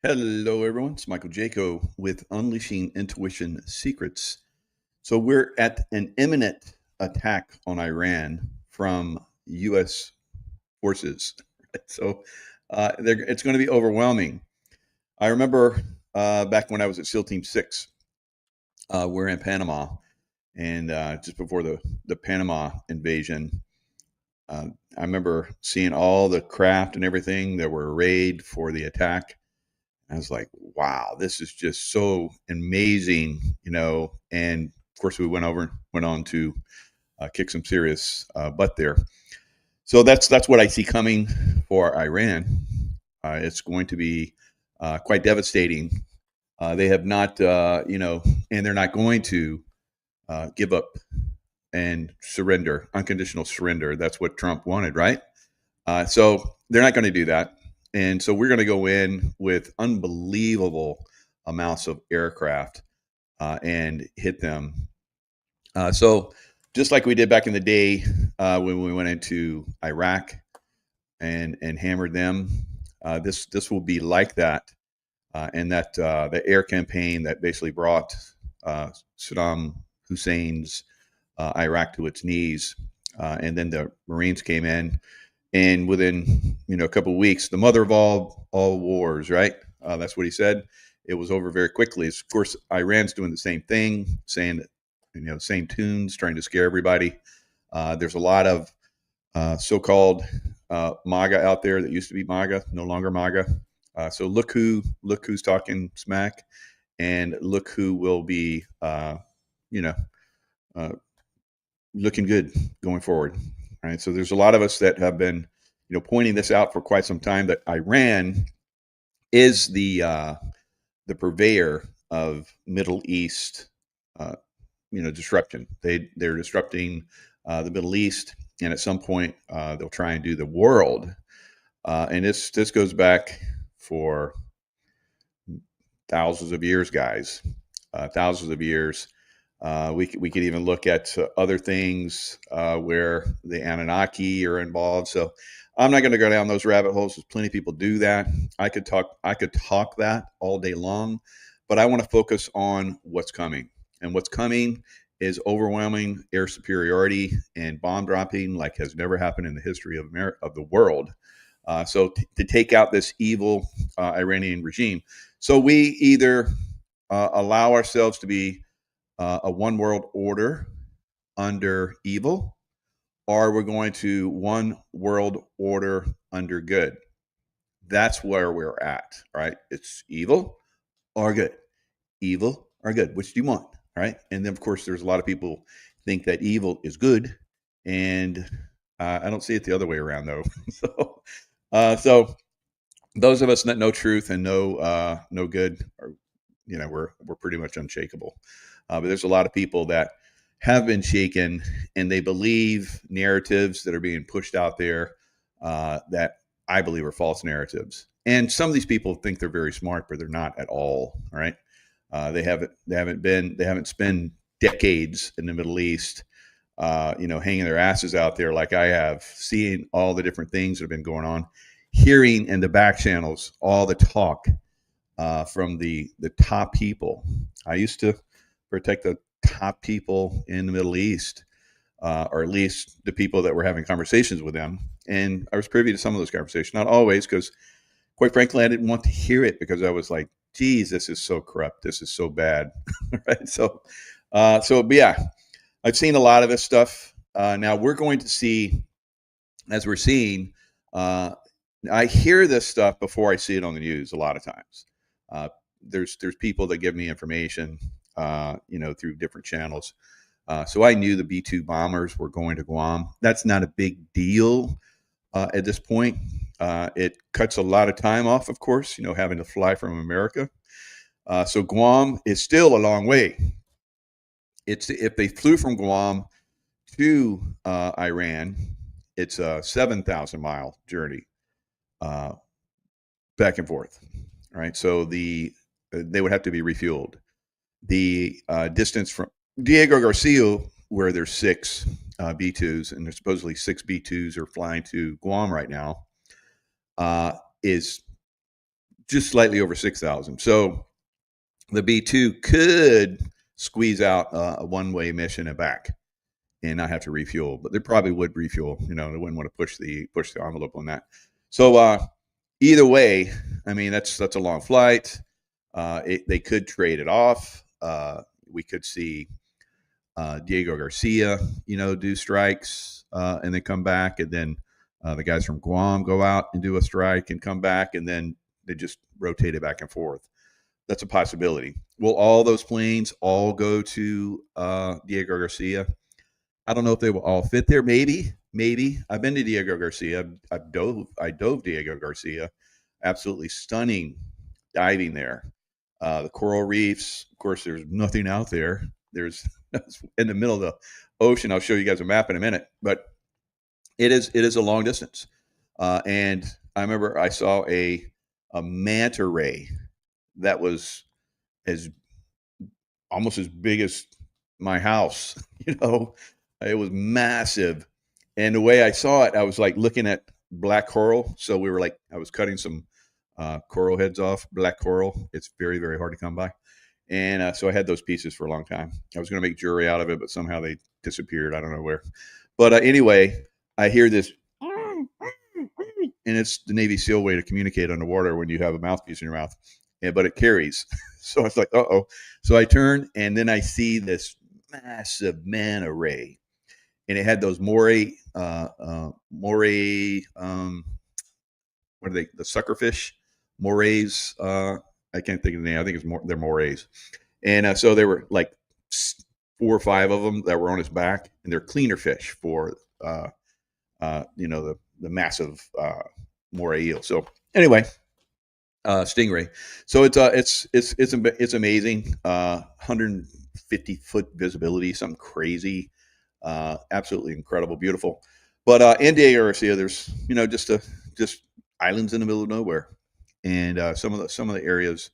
Hello, everyone. It's Michael Jaco with Unleashing Intuition Secrets. So, we're at an imminent attack on Iran from U.S. forces. So, it's going to be overwhelming. I remember back when I was at SEAL Team 6, we're in Panama, and just before the Panama invasion, I remember seeing all the craft and everything that were arrayed for the attack. I was like, wow, this is just so amazing. And of course, we went on to kick some serious butt there. So that's what I see coming for Iran. It's going to be quite devastating. They have not, and they're not going to give up and surrender, unconditional surrender. That's what Trump wanted, right? So they're not going to do that. And so we're going to go in with unbelievable amounts of aircraft and hit them. So just like we did back in the day when we went into Iraq and hammered them, this will be like that. And that the air campaign that basically brought Saddam Hussein's Iraq to its knees, and then the Marines came in. And within a couple of weeks, the mother of all wars, right? That's what he said. It was over very quickly. Of course, Iran's doing the same thing, saying the same tunes, trying to scare everybody. There's a lot of so-called MAGA out there that used to be MAGA, no longer MAGA. So look who's talking smack, and look who will be, looking good going forward. Right. So there's a lot of us that have been, pointing this out for quite some time, that Iran is the purveyor of Middle East, disruption. They're disrupting the Middle East, and at some point they'll try and do the world. And this goes back for thousands of years, guys. Thousands of years. We could even look at other things where the Anunnaki are involved. So I'm not going to go down those rabbit holes. There's plenty of people do that. I could talk that all day long, but I want to focus on what's coming. And what's coming is overwhelming air superiority and bomb dropping like has never happened in the history of the world. So to take out this evil Iranian regime. So we either allow ourselves to be a one world order under evil, or we're going to one world order under good. That's where we're at, right? It's evil or good. Evil or good. Which do you want, right? And then, of course, there's a lot of people think that evil is good, and I don't see it the other way around, though. So those of us that know truth and know good, are, we're pretty much unshakable. But there's a lot of people that have been shaken, and they believe narratives that are being pushed out there that I believe are false narratives. And some of these people think they're very smart, but they're not at all. Right? They haven't spent decades in the Middle East, hanging their asses out there like I have, seeing all the different things that have been going on, hearing in the back channels all the talk from the top people. I used to protect the top people in the Middle East, or at least the people that were having conversations with them. And I was privy to some of those conversations, not always, because quite frankly, I didn't want to hear it, because I was like, geez, this is so corrupt. This is so bad. Right. But yeah, I've seen a lot of this stuff. Now we're going to see, as we're seeing, I hear this stuff before I see it on the news a lot of times. There's people that give me information, through different channels. So I knew the B-2 bombers were going to Guam. That's not a big deal at this point. It cuts a lot of time off, of course, having to fly from America. So Guam is still a long way. If they flew from Guam to Iran, it's a 7,000-mile journey back and forth. Right. So they would have to be refueled. The distance from Diego Garcia, where there's 6 B-2s, and there's supposedly 6 B-2s are flying to Guam right now, is just slightly over 6,000. So the B2 could squeeze out a one-way mission and back and not have to refuel, but they probably would refuel. They wouldn't want to push the envelope on that. So either way, I mean that's a long flight. They could trade it off. We could see Diego Garcia, do strikes and then come back, and then the guys from Guam go out and do a strike and come back, and then they just rotate it back and forth. That's a possibility. Will all those planes all go to Diego Garcia? I don't know if they will all fit there. Maybe. I've been to Diego Garcia. I dove Diego Garcia. Absolutely stunning diving there. The coral reefs. Of course, there's nothing out there. There's in the middle of the ocean. I'll show you guys a map in a minute, but it is a long distance. And I remember I saw a manta ray that was almost as big as my house. It was massive. And the way I saw it, I was like looking at black coral. So I was cutting some coral heads off, black coral. It's very, very hard to come by. And so I had those pieces for a long time. I was going to make jewelry out of it, but somehow they disappeared. I don't know where. But anyway, I hear this, and it's the Navy SEAL way to communicate underwater when you have a mouthpiece in your mouth. But it carries. So I was like, uh-oh. So I turn, and then I see this massive manta ray. And it had those moray, what are they? The suckerfish, morays. I can't think of the name. I think they're morays. And so there were like 4 or 5 of them that were on his back, and they're cleaner fish for, the massive moray eel. So anyway, stingray. So it's amazing. 150-foot visibility, something crazy. Absolutely incredible, beautiful. But in Diego Garcia, there's just islands in the middle of nowhere, and some of the areas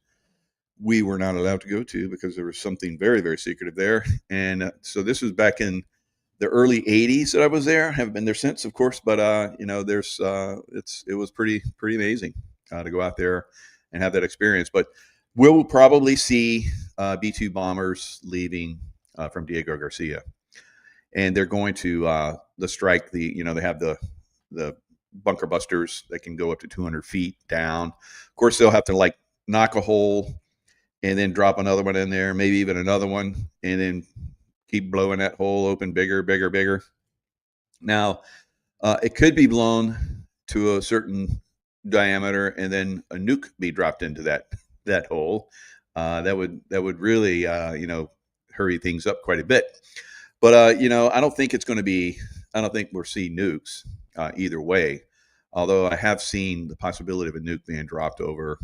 we were not allowed to go to because there was something very, very secretive there. And so this was back in the early '80s that I was there. I haven't been there since, of course, but it was pretty amazing to go out there and have that experience. But we'll probably see B-2 bombers leaving from Diego Garcia. And they're going to the strike. They have the bunker busters that can go up to 200 feet down. Of course, they'll have to knock a hole and then drop another one in there, maybe even another one, and then keep blowing that hole open bigger, bigger, bigger. Now, it could be blown to a certain diameter, and then a nuke be dropped into that hole. That would really hurry things up quite a bit. But I don't think it's going to be. I don't think we'll see nukes either way. Although I have seen the possibility of a nuke being dropped over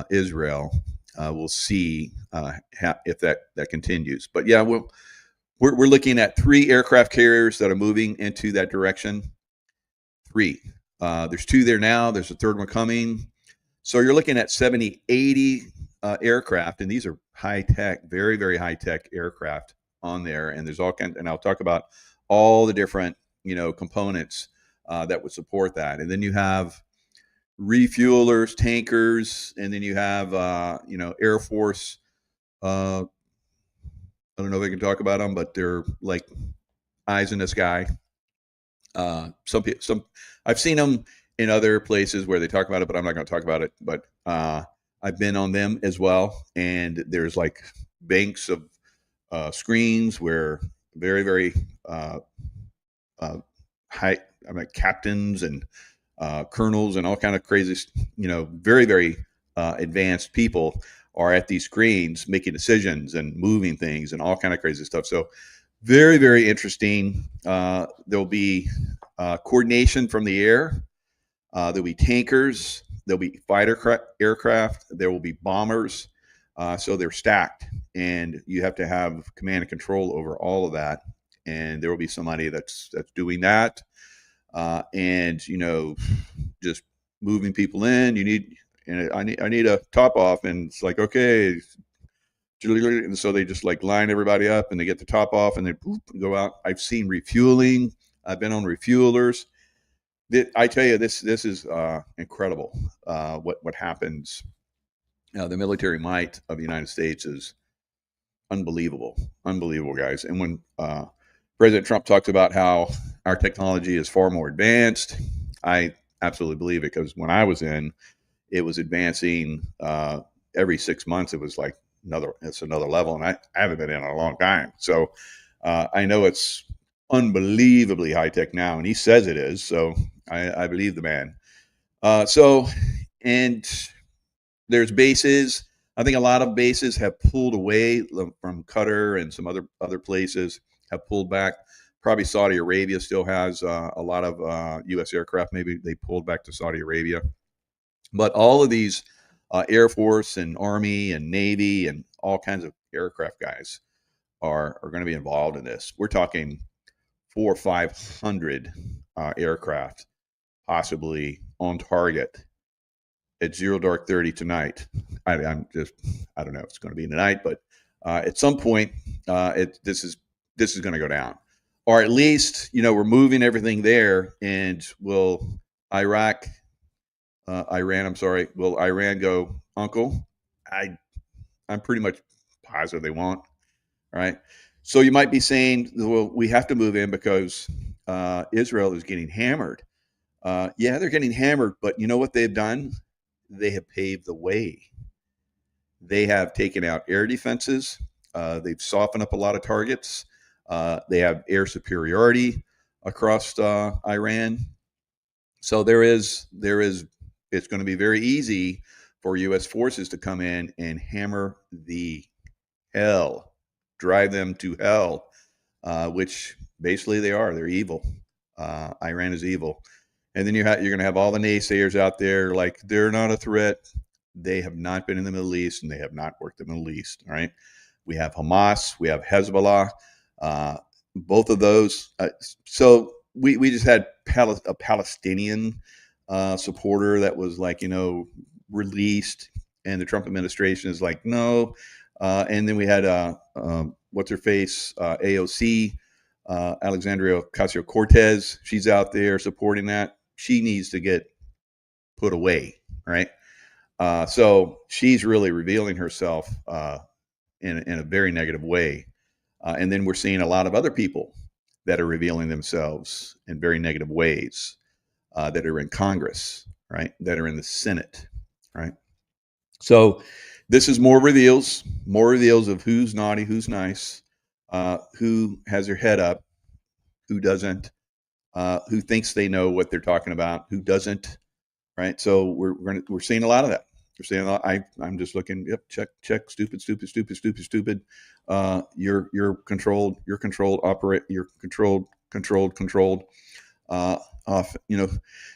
Israel. We'll see if that continues. But yeah, we're looking at 3 aircraft carriers that are moving into that direction. 3. There's 2 there now. There's a 3rd one coming. So you're looking at 70, 80 aircraft, and these are high tech, very, very high tech aircraft on there. And there's all kinds, and I'll talk about all the different components that would support that. And then you have refuelers, tankers, and then you have Air Force. I don't know if I can talk about them, but they're like eyes in the sky. Some I've seen them in other places where they talk about it, but I'm not going to talk about it. But I've been on them as well, and there's like banks of screens where very, very high, captains and colonels and all kind of crazy, very, very advanced people are at these screens making decisions and moving things and all kind of crazy stuff. So very, very interesting. There'll be coordination from the air. There'll be tankers. There'll be fighter aircraft. There will be bombers. So they're stacked, and you have to have command and control over all of that. And there will be somebody that's doing that. And just moving people in. I need a top off, and it's like, okay, and so they just line everybody up, and they get the top off, and they go out. I've seen refueling. I've been on refuelers. I tell you, this is incredible. What happens? The military might of the United States is unbelievable, unbelievable, guys. And when President Trump talks about how our technology is far more advanced, I absolutely believe it, because when I was in, it was advancing every 6 months. It was like it's another level, and I haven't been in a long time, so I know it's unbelievably high tech now, and he says it is. So I believe the man. So, and there's bases. I think a lot of bases have pulled away from Qatar, and some other places have pulled back. Probably Saudi Arabia still has a lot of U.S. aircraft. Maybe they pulled back to Saudi Arabia. But all of these Air Force and Army and Navy and all kinds of aircraft guys are going to be involved in this. We're talking 400 or 500 aircraft possibly on target at 0 dark 30 tonight. I don't know if it's going to be tonight, but at some point, this is going to go down, or at least we're moving everything there, and will Iran, I'm sorry, will Iran go, Uncle? I'm pretty much positive they won't. Right. So you might be saying, well, we have to move in because Israel is getting hammered. Yeah, they're getting hammered, but you know what they've done? They have paved the way. They have taken out air defenses. They've softened up a lot of targets. They have air superiority across Iran. So it's going to be very easy for U.S. forces to come in and hammer the hell, drive them to hell, which basically they are. They're evil. Iran is evil. And then you're going to have all the naysayers out there like they're not a threat. They have not been in the Middle East, and they have not worked in the Middle East. All right. We have Hamas. We have Hezbollah. Both of those. So we just had a Palestinian supporter that was released, and the Trump administration is like, no. And then we had what's her face, AOC, Alexandria Ocasio-Cortez. She's out there supporting that. She needs to get put away, right? So she's really revealing herself in a very negative way. And then we're seeing a lot of other people that are revealing themselves in very negative ways, that are in Congress, right? That are in the Senate, right? So this is more reveals of who's naughty, who's nice, who has their head up, who doesn't, who thinks they know what they're talking about, who doesn't, right? So we're seeing a lot of that. We're seeing a lot. I'm just looking. Yep, check. Stupid. You're controlled. You're controlled. Operate. You're controlled. Off.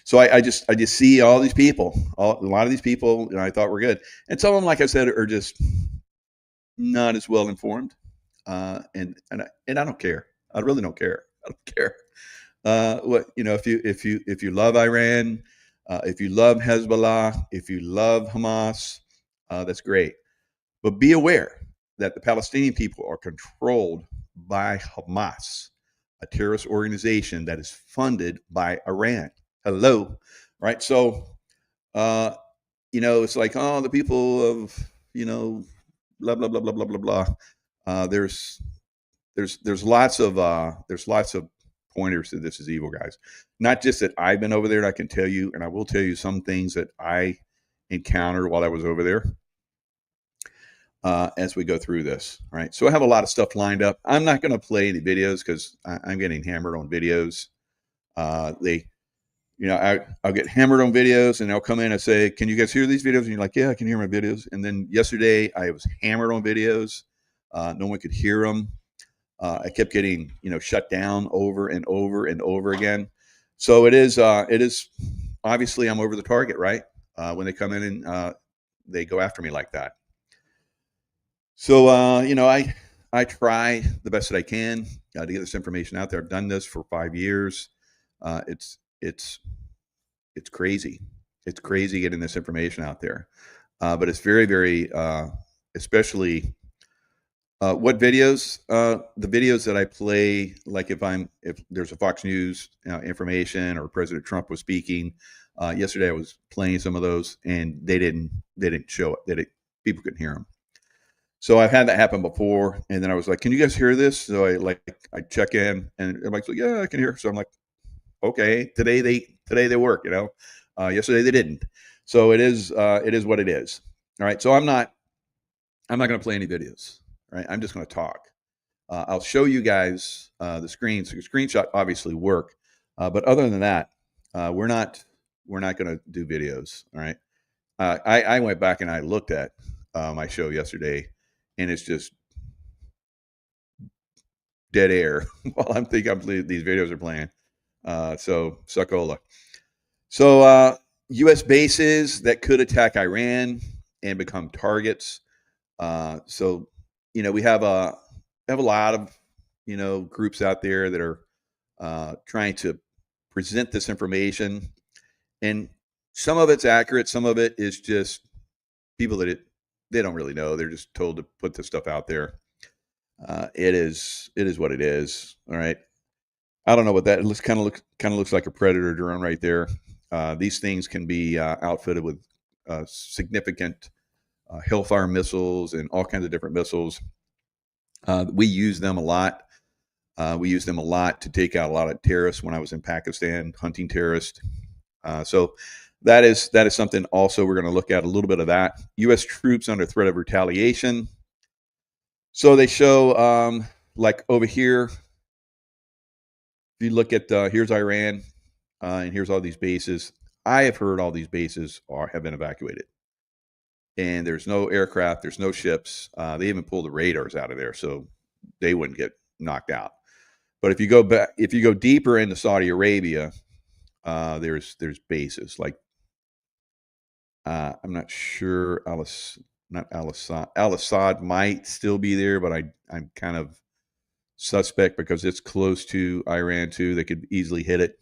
So I just see all these people, a lot of these people, I thought were good, and some of them, like I said, are just not as well informed. And I don't care. I really don't care. I don't care. If you love Iran, if you love Hezbollah, if you love Hamas, that's great. But be aware that the Palestinian people are controlled by Hamas, a terrorist organization that is funded by Iran. Hello, right? So, it's like, oh, the people of, blah blah blah blah blah blah blah. There's lots of pointers to this is evil, guys. Not just that I've been over there, and I can tell you, and I will tell you some things that I encountered while I was over there. As we go through this, right? So I have a lot of stuff lined up. I'm not going to play any videos because I'm getting hammered on videos. I'll get hammered on videos, and they'll come in and say, "Can you guys hear these videos?" And you're like, "Yeah, I can hear my videos." And then yesterday, I was hammered on videos. No one could hear them. I kept getting, shut down over and over and over again. So it is obviously I'm over the target, right? When they come in and they go after me like that. So, I try the best that I can to get this information out there. I've done this for 5 years. It's crazy. It's crazy getting this information out there. But it's very, very, especially What videos? The videos that I play, like if there's a Fox News information or President Trump was speaking. Yesterday I was playing some of those, and they didn't show it. People couldn't hear them. So I've had that happen before, and then I was like, "Can you guys hear this?" So I check in, and everybody's like, "Yeah, I can hear." So I'm like, "Okay, today they work, you know. Yesterday they didn't." So it is what it is. All right. So I'm not going to play any videos. Right. I'm just going to talk. I'll show you guys the screens. So the screenshot obviously work, but other than that, we're not going to do videos. All right. I went back and I looked at my show yesterday, and it's just dead air while these videos are playing. So Succola. So U.S. bases that could attack Iran and become targets. So we have a lot of groups out there that are trying to present this information, and some of it's accurate, some of it is just people that they don't really know. They're just told to put this stuff out there. It is what it is. All right. I don't know what that looks kind of looks like a Predator drone right there. These things can be outfitted with significant Hellfire missiles and all kinds of different missiles. We use them a lot. We use them a lot to take out a lot of terrorists when I was in Pakistan hunting terrorists. So that is something also we're going to look at a little bit of that. U.S. troops under threat of retaliation. So they show like over here, if you look at here's Iran, and here's all these bases. I have heard all these bases have been evacuated, and there's no aircraft, there's no ships. They even pulled the radars out of there so they wouldn't get knocked out. But if you go deeper into Saudi Arabia, there's bases like I'm not sure Al-Assad might still be there, but I'm kind of suspect because it's close to Iran too. They could easily hit it.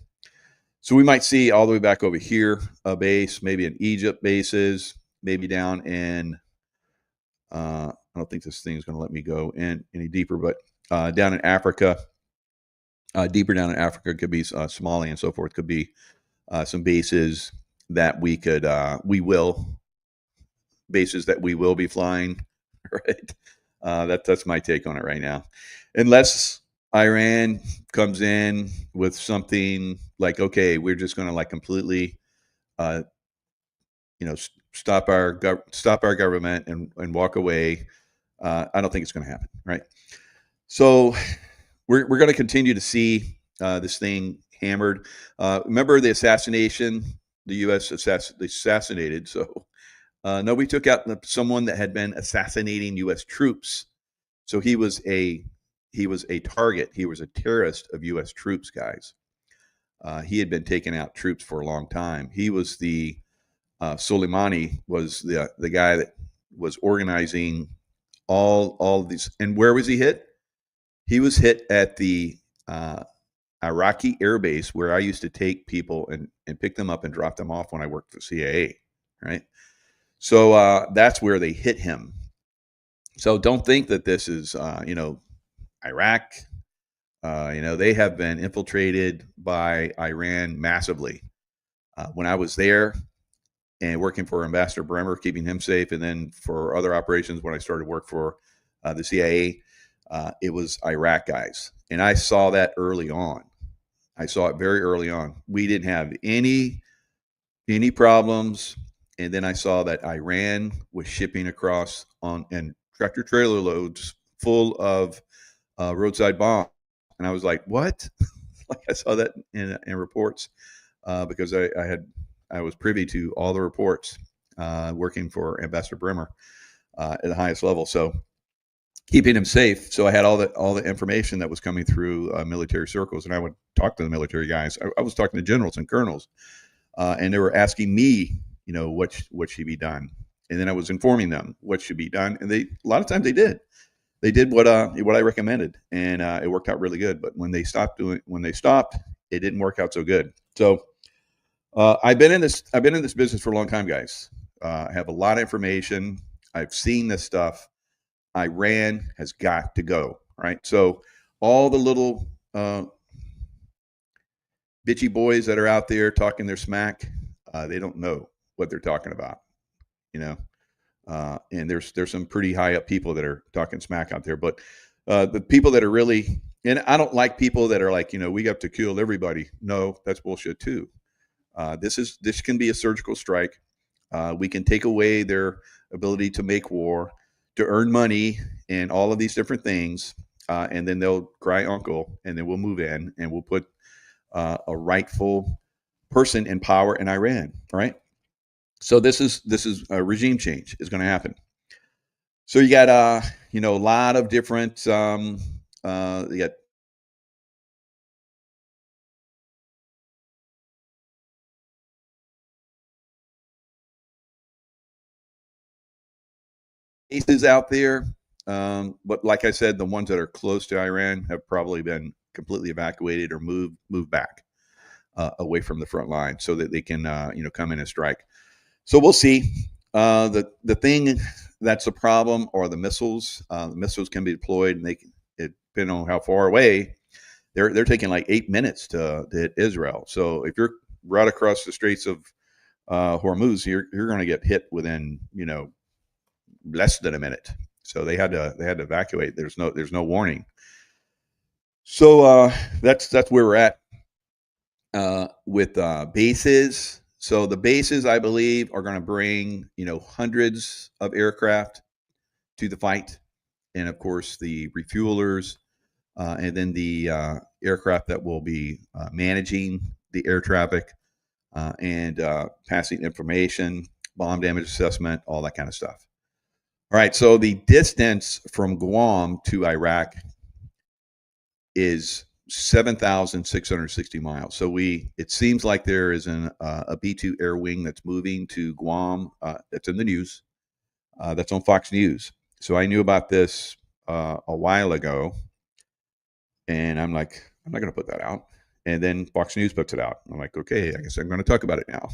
So we might see all the way back over here a base, maybe in Egypt bases, maybe down in I don't think this thing is going to let me go in any deeper, but down in Africa, deeper down in Africa could be Somalia and so forth. Could be some bases that we will be flying, right? That's my take on it right now. Unless Iran comes in with something like, okay, we're just going to like completely, stop our government and walk away. I don't think it's going to happen, right? So we're going to continue to see this thing hammered. Remember the assassination? The U.S. assassinated. So nobody took out someone that had been assassinating U.S. troops. So he was a target. He was a terrorist of U.S. troops, guys. He had been taking out troops for a long time. He was the Soleimani was the guy that was organizing all these. And where was he hit? He was hit at the Iraqi air base where I used to take people and pick them up and drop them off when I worked for CIA, right? So that's where they hit him. So don't think that this is, Iraq. They have been infiltrated by Iran massively. When I was there and working for Ambassador Bremer, keeping him safe, and then for other operations when I started work for the CIA, it was Iraq guys. And I saw that early on. I saw it very early on. We didn't have any problems. And then I saw that Iran was shipping across and tractor trailer loads full of roadside bombs. And I was like, what? Like I saw that in reports because I was privy to all the reports working for Ambassador Bremer at the highest level. So keeping him safe. So I had all the information that was coming through military circles, and I would talk to the military guys. I was talking to generals and colonels, and they were asking me, what should be done, and then I was informing them what should be done, and a lot of times they did. They did what I recommended, and it worked out really good. But when they stopped, it didn't work out so good. So I've been in this business for a long time, guys. I have a lot of information. I've seen this stuff. Iran has got to go, right? So all the little bitchy boys that are out there talking their smack, they don't know what they're talking about, you know. And there's some pretty high up people that are talking smack out there, but the people that are really, and I don't like people that are like, we got to kill everybody. No, that's bullshit too. This can be a surgical strike. We can take away their ability to make war, to earn money, and all of these different things, and then they'll cry uncle, and then we'll move in and we'll put a rightful person in power in Iran, right? So this is a regime change is going to happen. So you got a lot of different you got bases out there, but like I said, the ones that are close to Iran have probably been completely evacuated or moved back away from the front line so that they can come in and strike. So we'll see. The thing that's a problem are the missiles. The missiles can be deployed, and it depending on how far away. They're taking like 8 minutes to hit Israel. So if you're right across the Straits of Hormuz, you're going to get hit within less than a minute. So they had to evacuate. There's no warning. So that's where we're at with bases. So the bases, I believe, are going to bring hundreds of aircraft to the fight, and of course the refuelers, and then the aircraft that will be managing the air traffic and passing information, bomb damage assessment, all that kind of stuff. All right, so the distance from Guam to Iraq is 7,660 miles. So it seems like there is a B-2 air wing that's moving to Guam. That's in the news. That's on Fox News. So I knew about this a while ago, and I'm like, I'm not going to put that out. And then Fox News puts it out. I'm like, okay, I guess I'm going to talk about it now.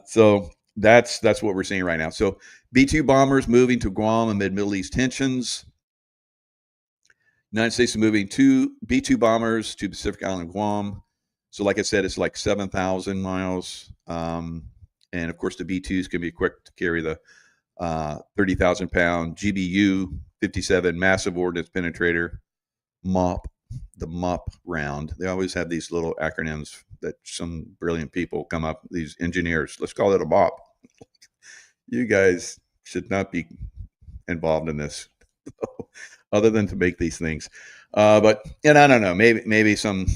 So that's what we're seeing right now. So B-2 bombers moving to Guam amid Middle East tensions. United States is moving two B-2 bombers to Pacific Island, Guam. So like I said, it's like 7,000 miles. And of course, the B-2s can be equipped to carry the 30,000-pound GBU-57 massive ordnance penetrator MOP, the MOP round. They always have these little acronyms that some brilliant people come up, these engineers. Let's call it a MOP. You guys should not be involved in this other than to make these things. But I don't know, maybe some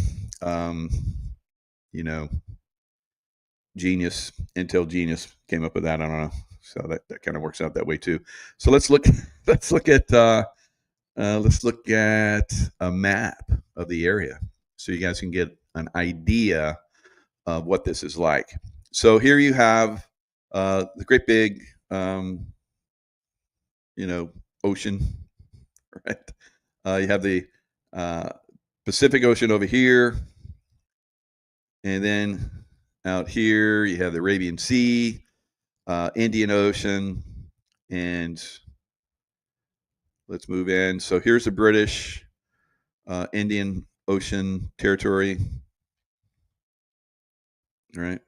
genius, Intel genius came up with that. I don't know. So that kind of works out that way too. So let's look at a map of the area so you guys can get an idea of what this is like. So here you have the great big ocean, right? You have the Pacific Ocean over here, and then out here you have the Arabian Sea, Indian Ocean, and let's move in. So here's the British Indian Ocean territory, right?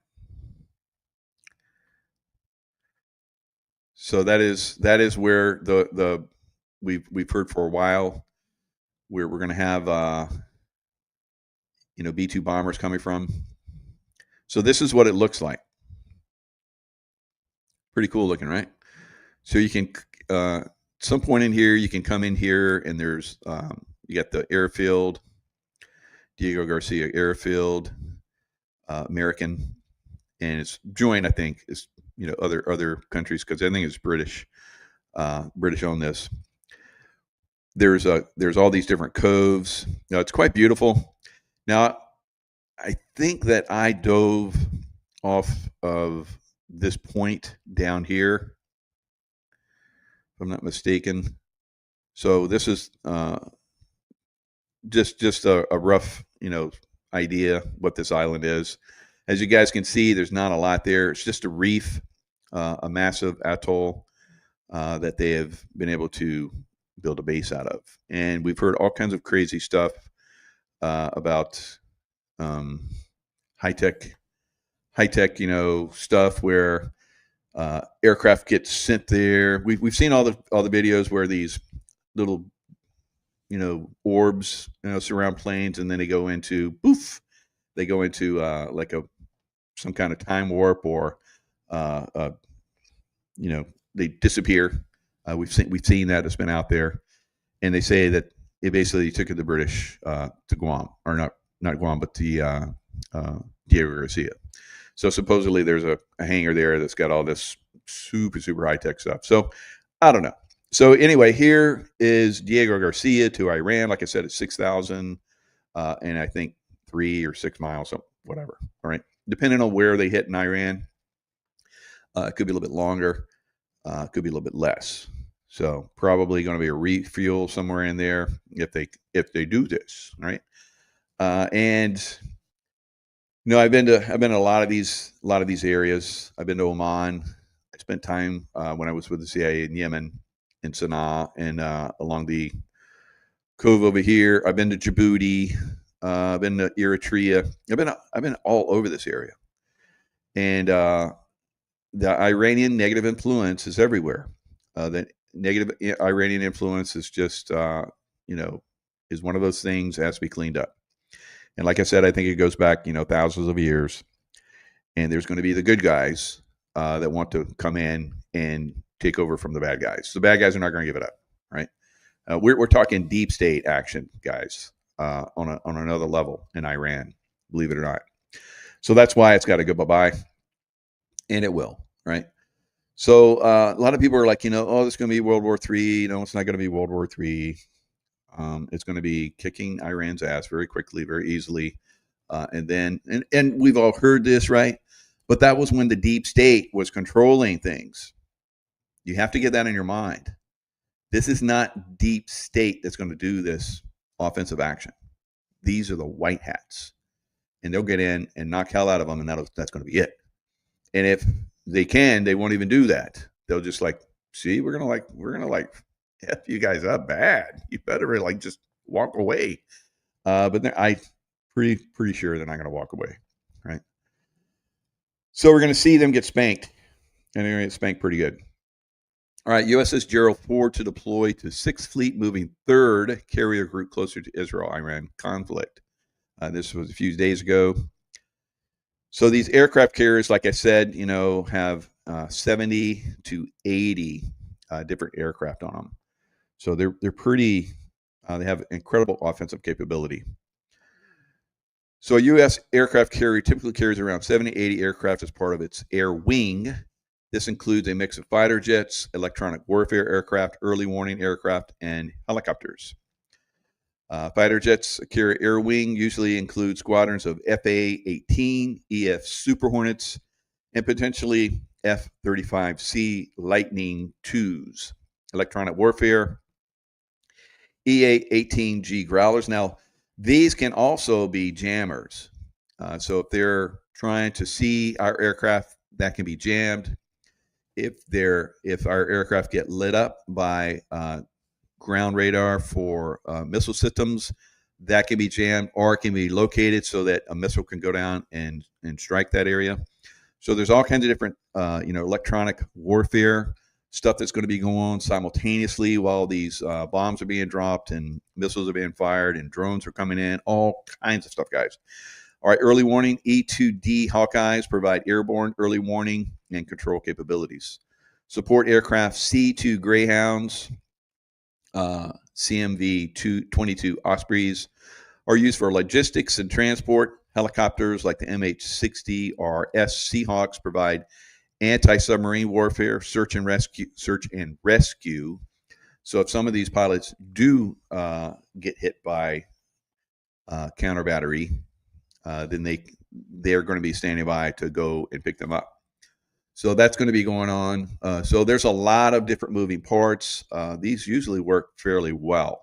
So that is where we've heard for a while where we're going to have B-2 bombers coming from. So this is what it looks like. Pretty cool looking, right? So you can some point in here you can come in here, and there's you got the airfield, Diego Garcia airfield, American, and it's joined, I think, is other countries, because I think it's British on this. There's all these different coves. It's quite beautiful. Now, I think that I dove off of this point down here, if I'm not mistaken. So this is just a rough idea what this island is. As you guys can see, there's not a lot there. It's just a reef, a massive atoll. that they have been able to build a base out of. And we've heard all kinds of crazy stuff about high tech, stuff where aircraft get sent there. We've seen all the videos where these little orbs surround planes, and then they go into like some kind of time warp, or they disappear. We've seen that. It's been out there, and they say that it basically took the British to Guam, or not Guam, but the Diego Garcia. So supposedly there's a hangar there that's got all this super high tech stuff. So I don't know. So anyway, here is Diego Garcia to Iran. Like I said, it's 6,000 and I think 3 or 6 miles, so whatever. All right, depending on where they hit in Iran, it could be a little bit longer, could be a little bit less. So probably going to be a refuel somewhere in there if they do this. All right, and I've been to a lot of these areas. I've been to Oman. I spent time when I was with the CIA in Yemen, in Sana'a, and along the cove over here. I've been to Djibouti. I've been to Eritrea. I've been all over this area, and the Iranian negative influence is everywhere. The negative Iranian influence is just is one of those things that has to be cleaned up. And like I said, I think it goes back thousands of years. And there's going to be the good guys that want to come in and take over from the bad guys. The bad guys are not going to give it up, right? We're talking deep state action, guys, on another level in Iran, believe it or not. So that's why it's got to go bye-bye, and it will, right? So a lot of people are like, oh, this is going to be World War III. It's not going to be World War III. It's going to be kicking Iran's ass very quickly, very easily. And we've all heard this, right? But that was when the deep state was controlling things. You have to get that in your mind. This is not deep state that's going to do this offensive action. These are the white hats, and they'll get in and knock hell out of them, and that's going to be it. And if they can, they won't even do that. They'll just see, we're gonna F you guys up bad. You better just walk away. But I pretty sure they're not gonna walk away, right? So we're gonna see them get spanked, and they're gonna get spanked pretty good. All right, USS Gerald Ford to deploy to 6th Fleet, moving 3rd carrier group closer to Israel-Iran conflict. This was a few days ago. So these aircraft carriers, like I said, have 70 to 80 different aircraft on them. So they're pretty. They have incredible offensive capability. So a U.S. aircraft carrier typically carries around 70 to 80 aircraft as part of its air wing. This includes a mix of fighter jets, electronic warfare aircraft, early warning aircraft, and helicopters. Fighter jets carry air wing usually include squadrons of FA-18, EF Super Hornets, and potentially F-35C Lightning IIs. Electronic warfare, EA-18G Growlers. Now, these can also be jammers. So if they're trying to see our aircraft, that can be jammed. If our aircraft get lit up by ground radar for missile systems, that can be jammed, or it can be located so that a missile can go down and strike that area. So there's all kinds of different electronic warfare stuff that's going to be going on simultaneously while these bombs are being dropped and missiles are being fired and drones are coming in, all kinds of stuff, guys. All right, early warning, E-2D Hawkeyes provide airborne early warning and control capabilities. Support aircraft C-2 Greyhounds, CMV-22 Ospreys are used for logistics and transport. Helicopters like the MH-60RS Seahawks provide anti-submarine warfare, search and rescue. So if some of these pilots do get hit by counter battery, then they're going to be standing by to go and pick them up. So that's going to be going on. So there's a lot of different moving parts. These usually work fairly well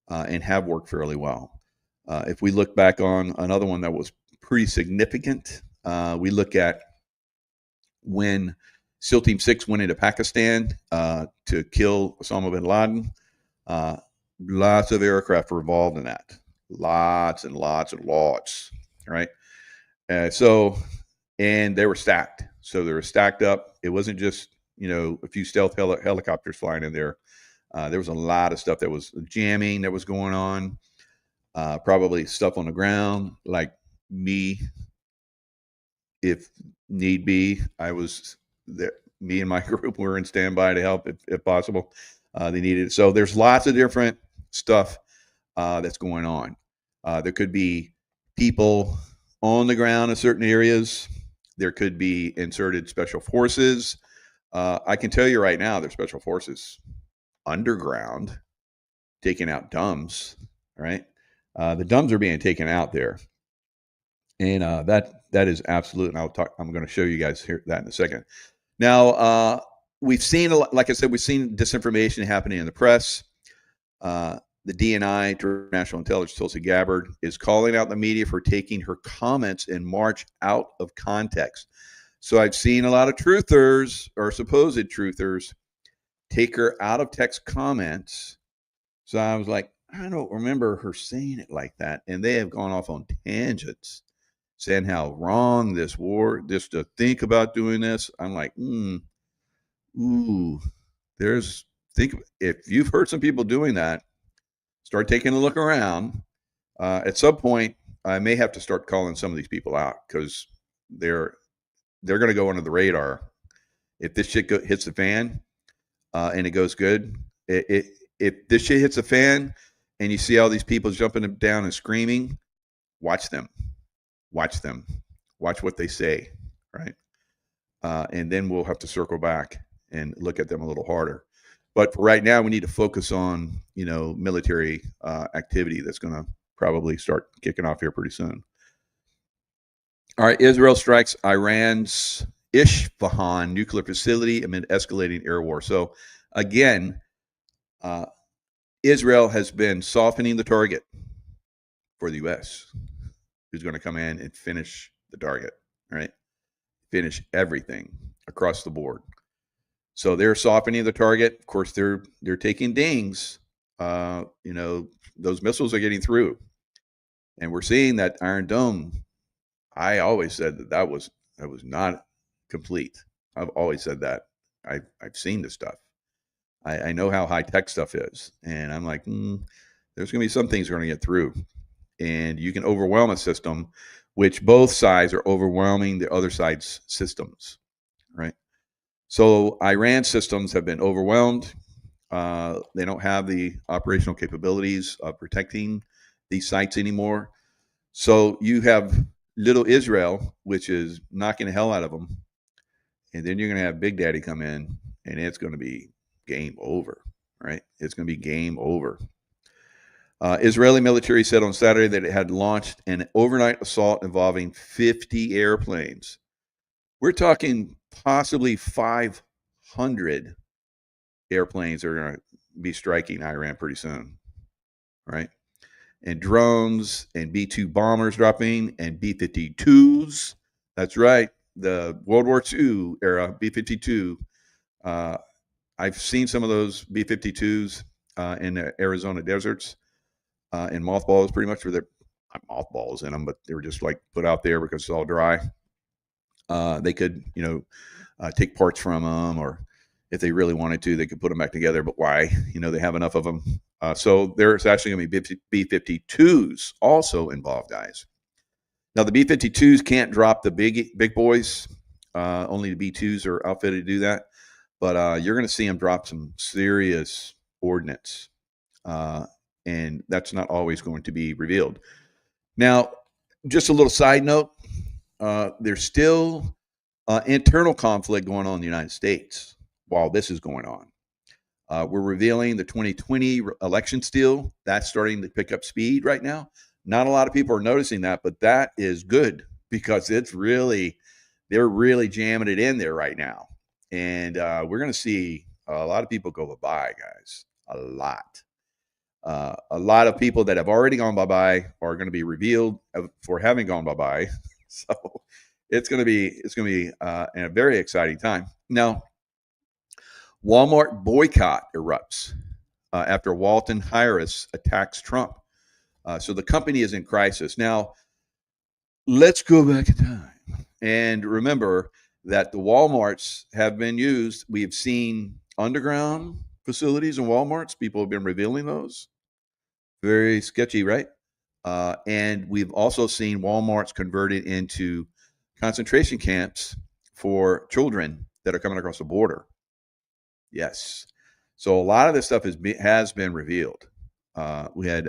and have worked fairly well. If we look back on another one that was pretty significant, we look at when SEAL Team 6 went into Pakistan to kill Osama bin Laden. Lots of aircraft were involved in that. Lots and lots and lots, right? And they were stacked. So they were stacked up. It wasn't just, a few stealth helicopters flying in there. There was a lot of stuff that was jamming that was going on. Probably stuff on the ground, like me, if need be. I was there. Me and my group were in standby to help if possible. They needed it. So there's lots of different stuff that's going on. There could be people on the ground in certain areas. There could be inserted special forces. I can tell you right now, there's special forces underground taking out dumbs, right? The dumbs are being taken out there. And that is absolute. And I'm going to show you guys here that in a second. Now, we've seen, like I said, we've seen disinformation happening in the press. The DNI, National Intelligence, Tulsi Gabbard, is calling out the media for taking her comments in March out of context. So I've seen a lot of truthers or supposed truthers take her out of text comments. So I was like, I don't remember her saying it like that. And they have gone off on tangents, saying how wrong this war, just to think about doing this. I'm like, if you've heard some people doing that, start taking a look around. At some point, I may have to start calling some of these people out because they're going to go under the radar. If this shit hits the fan and it goes good, if this shit hits the fan and you see all these people jumping down and screaming, watch them. Watch what they say, right? And then we'll have to circle back and look at them a little harder. But for right now, we need to focus on, military activity that's going to probably start kicking off here pretty soon. All right, Israel strikes Iran's Isfahan nuclear facility amid escalating air war. So again, Israel has been softening the target for the U.S., who's going to come in and finish the target, right? Finish everything across the board. So they're softening the target. Of course, they're taking dings. Those missiles are getting through, and we're seeing that Iron Dome. I always said that was not complete. I've always said that. I've seen this stuff. I know how high tech stuff is, and I'm like, there's going to be some things are going to get through, and you can overwhelm a system, which both sides are overwhelming the other side's systems, right? So Iran systems have been overwhelmed. They don't have the operational capabilities of protecting these sites anymore. So you have little Israel, which is knocking the hell out of them. And then you're going to have Big Daddy come in, and it's going to be game over, right? It's going to be game over. Israeli military said on Saturday that it had launched an overnight assault involving 50 airplanes. We're talking possibly 500 airplanes are going to be striking Iran pretty soon, right? And drones and B-2 bombers dropping and B-52s. That's right, the World War II era B-52. I've seen some of those B-52s in the Arizona deserts in mothballs, pretty much, where they're not mothballs in them, but they were just like put out there because it's all dry. They could, take parts from them, or if they really wanted to, they could put them back together. But why? They have enough of them. So there's actually going to be B-52s also involved, guys. Now, the B-52s can't drop the big boys. Only the B-2s are outfitted to do that. But you're going to see them drop some serious ordnance. And that's not always going to be revealed. Now, just a little side note. There's still internal conflict going on in the United States while this is going on. We're revealing the 2020 election steal. That's starting to pick up speed right now. Not a lot of people are noticing that, but that is good because they're really jamming it in there right now. And we're going to see a lot of people go bye-bye, guys. A lot of people that have already gone bye-bye are going to be revealed for having gone bye-bye. So it's going to be a very exciting time. Now, Walmart boycott erupts after Walton Harris attacks Trump. So the company is in crisis. Now, let's go back in time and remember that the Walmarts have been used. We have seen underground facilities in Walmarts. People have been revealing those. Very sketchy, right? And we've also seen Walmarts converted into concentration camps for children that are coming across the border. Yes. So a lot of this stuff has been revealed. We had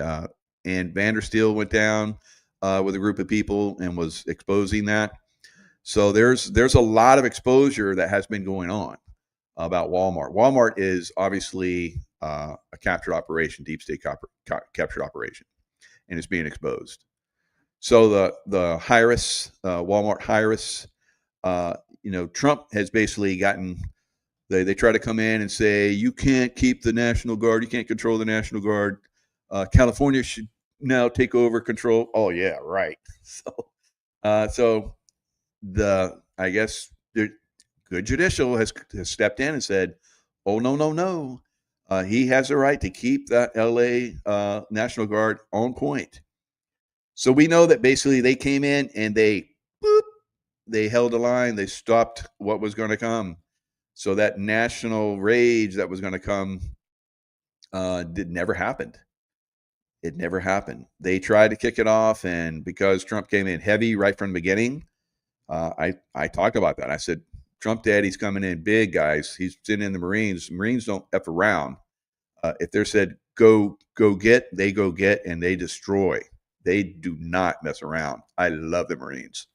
and Vandersteel went down with a group of people and was exposing that. So there's a lot of exposure that has been going on about Walmart. Walmart is obviously a captured operation, deep state captured operation, and it's being exposed. So the Harris, Walmart Harris, Trump has basically gotten. They try to come in and say you can't keep the National Guard, you can't control the National Guard. California should now take over control. Oh yeah, right. So I guess the good judicial has stepped in and said, oh no. He has the right to keep that LA National Guard on point. So we know that basically they came in and they held the line. They stopped what was going to come. So that national rage that was going to come never happened. It never happened. They tried to kick it off, and because Trump came in heavy right from the beginning, I talked about that. I said, Trump Daddy's coming in big, guys. He's sitting in the Marines. Marines don't F around. If they're said go get, they go get, and they destroy. They do not mess around. I love the Marines.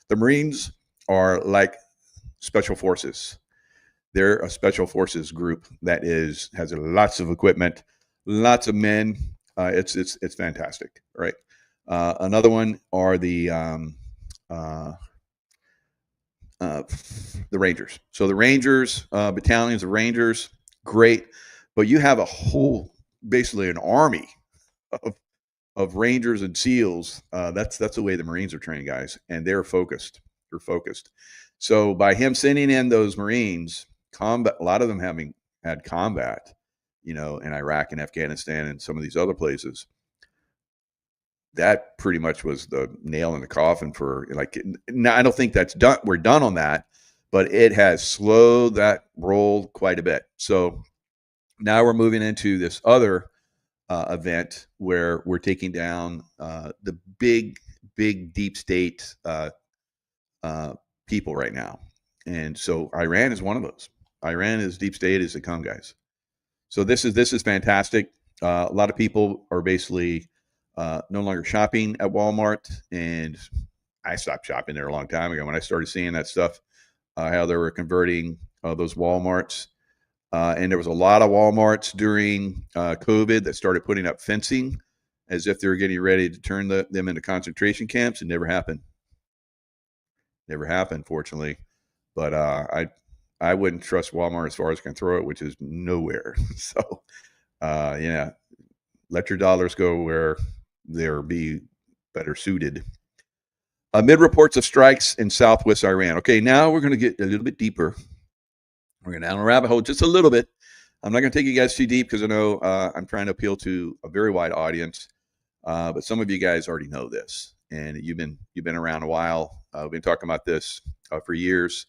The Marines are like special forces. They're a special forces group that has lots of equipment, lots of men. It's fantastic, right? Another one are the Rangers. So the Rangers, battalions of Rangers, great, but you have basically an army of Rangers and SEALs. That's the way the Marines are trained, guys, and they're focused. They're focused. So by him sending in those Marines, combat, a lot of them having had combat, in Iraq and Afghanistan and some of these other places, that pretty much was the nail in the coffin for now. I don't think that's done. We're done on that, but it has slowed that roll quite a bit. So now we're moving into this other event where we're taking down the big deep state people right now. And so Iran is one of those. Iran is deep state as they come, guys. So this is fantastic. A lot of people are basically no longer shopping at Walmart, and I stopped shopping there a long time ago when I started seeing that stuff, how they were converting those Walmarts. And there was a lot of Walmarts during COVID that started putting up fencing as if they were getting ready to turn them into concentration camps. It never happened. Never happened, fortunately. But I wouldn't trust Walmart as far as I can throw it, which is nowhere. So, let your dollars go where they'll be better suited. Amid reports of strikes in southwest Iran. Okay, now we're going to get a little bit deeper. We're going down a rabbit hole just a little bit. I'm not going to take you guys too deep because I know I'm trying to appeal to a very wide audience. But some of you guys already know this, and you've been around a while. We've been talking about this for years.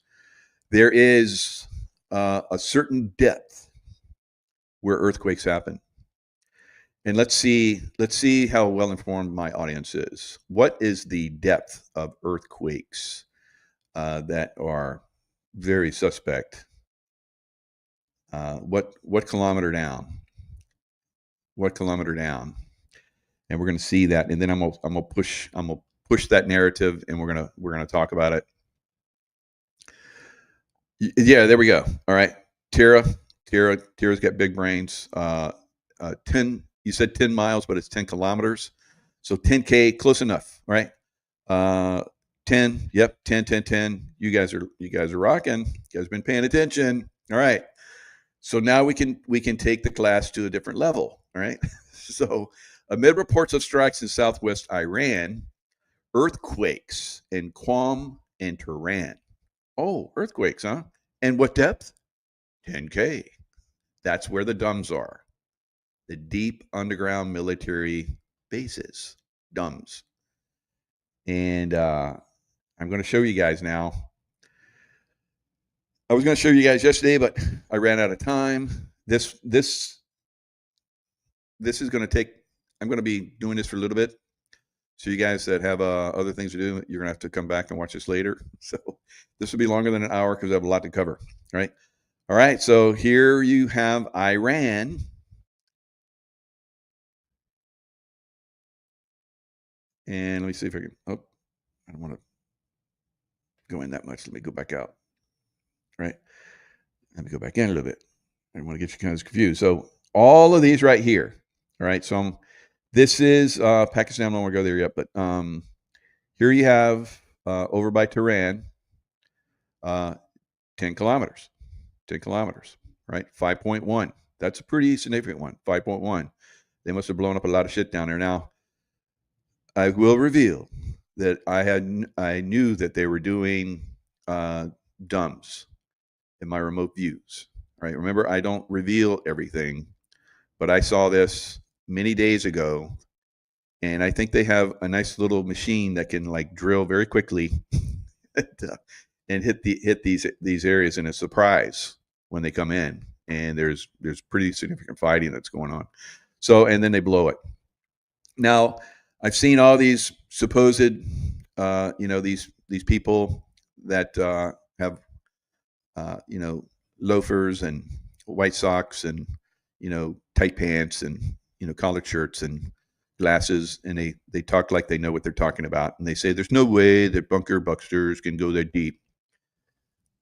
There is a certain depth where earthquakes happen. And let's see how well informed my audience is. What is the depth of earthquakes that are very suspect? What kilometer down? What kilometer down? And we're going to see that, and then I'm gonna push that narrative, and we're gonna talk about it. Yeah, there we go. All right, Tara's got big brains. 10. You said 10 miles, but it's 10 kilometers. So 10K, close enough, right? 10. Yep, 10. You guys are rocking. You guys have been paying attention. All right. So now we can take the class to a different level. All right. So amid reports of strikes in southwest Iran, earthquakes in Qom in Tehran. Oh, earthquakes, huh? And what depth? 10K. That's where the DUMBs are. The deep underground military bases, DUMBs. And I'm going to show you guys now. I was going to show you guys yesterday, but I ran out of time. This is going to take, I'm going to be doing this for a little bit. So you guys that have other things to do, you're going to have to come back and watch this later. So this will be longer than an hour because I have a lot to cover, right? All right, so here you have Iran. And let me see if I can, oh, I don't want to go in that much. Let me go back out, right? Let me go back in a little bit. I don't want to get you guys confused. So all of these right here, all right? So this is Pakistan. I don't want to go there yet, but here you have over by Tehran, 10 kilometers, 10 kilometers, right? 5.1. That's a pretty significant one, 5.1. They must have blown up a lot of shit down there. Now, I will reveal that I knew that they were doing DUMBs in my remote views, right? Remember, I don't reveal everything, but I saw this many days ago, and I think they have a nice little machine that can like drill very quickly and hit these areas in a surprise when they come in, and there's pretty significant fighting that's going on. So, and then they blow it. Now, I've seen all these supposed, these people that have, loafers and white socks and, tight pants and, collared shirts and glasses, and they talk like they know what they're talking about, and they say there's no way that bunker busters can go that deep.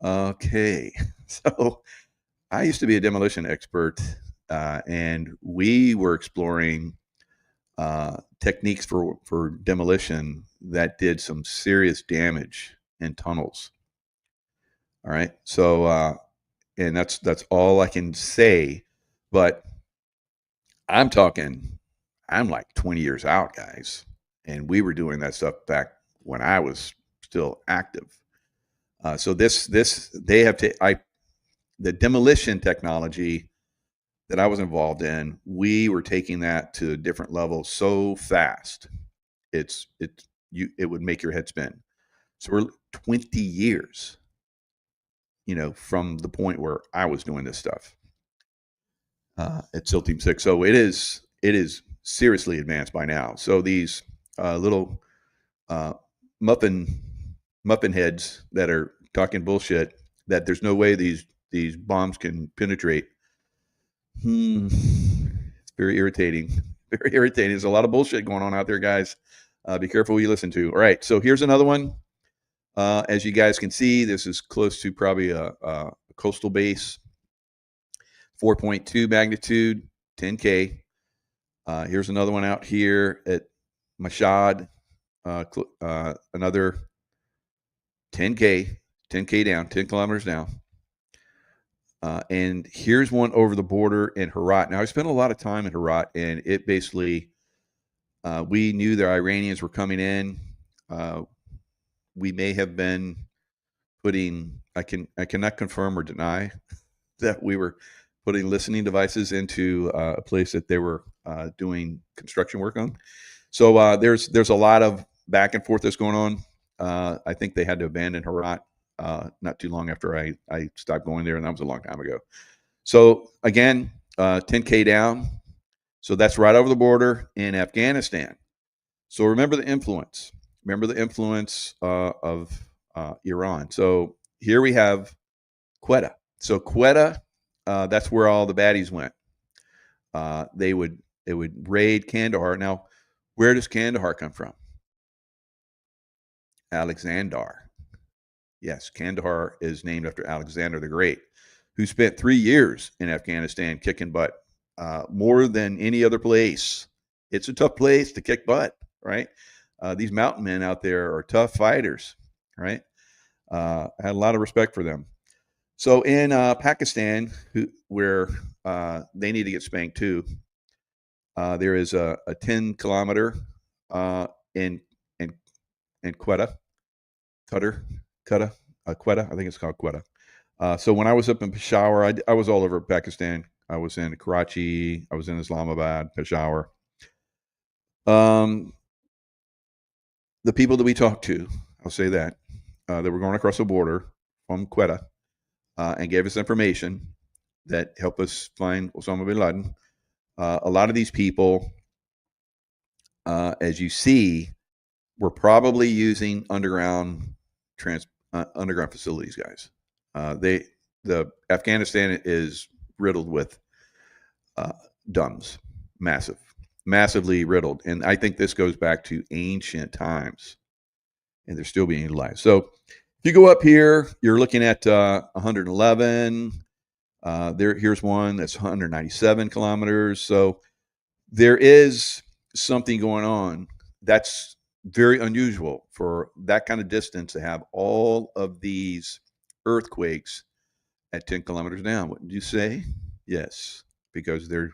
Okay, so I used to be a demolition expert, and we were exploring techniques for demolition that did some serious damage in tunnels. All right, so and that's all I can say, but I'm like 20 years out, guys, and we were doing that stuff back when I was still active. So they have the demolition technology that I was involved in. We were taking that to a different level so fast, it would make your head spin. So we're 20 years, from the point where I was doing this stuff at SEAL Team 6. So it is seriously advanced by now. So these little muffin heads that are talking bullshit that there's no way these bombs can penetrate. It's very irritating. Very irritating. There's a lot of bullshit going on out there, guys. Be careful what you listen to. All right, so here's another one. As you guys can see, this is close to probably a coastal base. 4.2 magnitude, 10K. Here's another one out here at Mashhad. Another 10K down, 10 kilometers down. And here's one over the border in Herat. Now, I spent a lot of time in Herat, and it basically, we knew the Iranians were coming in. We may have been putting, I cannot confirm or deny that we were putting listening devices into a place that they were doing construction work on. So there's a lot of back and forth that's going on. I think they had to abandon Herat not too long after I stopped going there, and that was a long time ago. So again, 10K down. So that's right over the border in Afghanistan. So remember the influence. Remember the influence of Iran. So here we have Quetta. So Quetta, that's where all the baddies went. They would raid Kandahar. Now, where does Kandahar come from? Alexander. Yes, Kandahar is named after Alexander the Great, who spent 3 years in Afghanistan kicking butt, more than any other place. It's a tough place to kick butt, right? These mountain men out there are tough fighters, right? I had a lot of respect for them. So in Pakistan, where they need to get spanked too, there is a 10 kilometer in Quetta, Qatar, Quetta. I think it's called Quetta. So when I was up in Peshawar, I was all over Pakistan. I was in Karachi. I was in Islamabad, Peshawar. The people that we talked to, I'll say that were going across the border from Quetta and gave us information that helped us find Osama bin Laden. A lot of these people, as you see, were probably using underground facilities, guys. The Afghanistan is riddled with dumbs, massively riddled, and I think this goes back to ancient times, and they're still being utilized. So if you go up here, you're looking at 111. Here's one that's 197 kilometers. So there is something going on that's very unusual for that kind of distance to have all of these earthquakes at 10 kilometers down. What did you say? Yes, because they're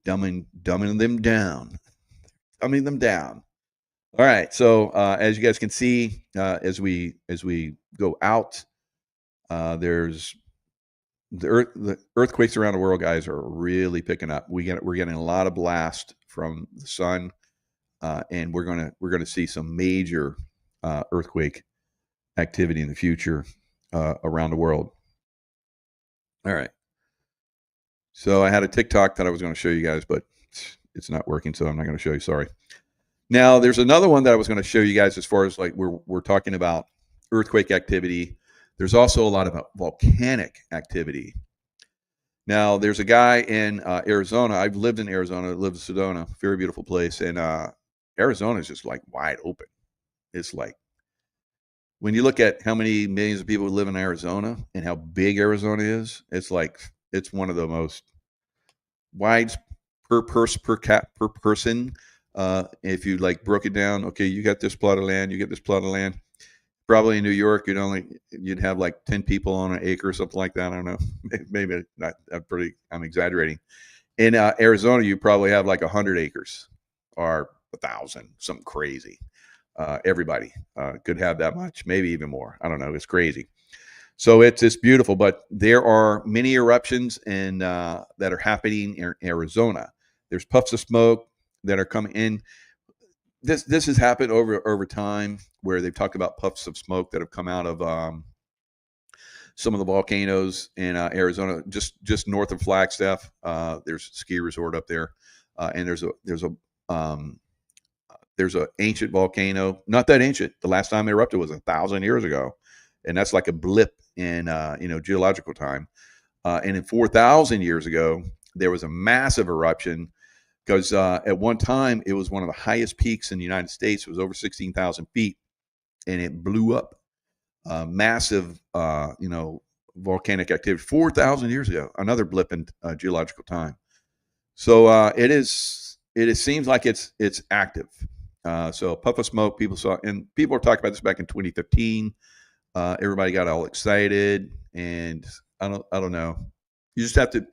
dumbing them down. Dumbing them down. All right. So as you guys can see, as we go out, there's the earthquakes around the world, guys, are really picking up. We're getting a lot of blast from the sun, and we're gonna see some major earthquake activity in the future around the world. All right. So I had a TikTok that I was going to show you guys, but it's not working, so I'm not going to show you. Sorry. Now there's another one that I was going to show you guys as far as like we're talking about earthquake activity. There's also a lot of volcanic activity. Now there's a guy in Arizona. I've lived in Arizona. I lived in Sedona, very beautiful place, and Arizona is just like wide open. It's like when you look at how many millions of people live in Arizona and how big Arizona is, it's like it's one of the most wide per person. If you like broke it down, okay, you got this plot of land, you get this plot of land. Probably in New York, you'd have like 10 people on an acre or something like that. I don't know, maybe not. I'm exaggerating. In Arizona, you probably have like 100 acres or 1,000, something crazy. Everybody could have that much, maybe even more. I don't know. It's crazy. So it's beautiful, but there are many eruptions that are happening in Arizona. There's puffs of smoke that are coming in. This has happened over time where they've talked about puffs of smoke that have come out of some of the volcanoes in Arizona, just north of Flagstaff. There's a ski resort up there, and there's an ancient volcano, not that ancient. The last time it erupted was 1,000 years ago, and that's like a blip in geological time. And in 4,000 years ago, there was a massive eruption because at one time it was one of the highest peaks in the United States. It was over 16,000 feet, and it blew up. Massive, volcanic activity 4,000 years ago. Another blip in geological time. So it seems like it's active. So puff of smoke, people saw, and people were talking about this back in 2015. Everybody got all excited, and I don't know. You just have to.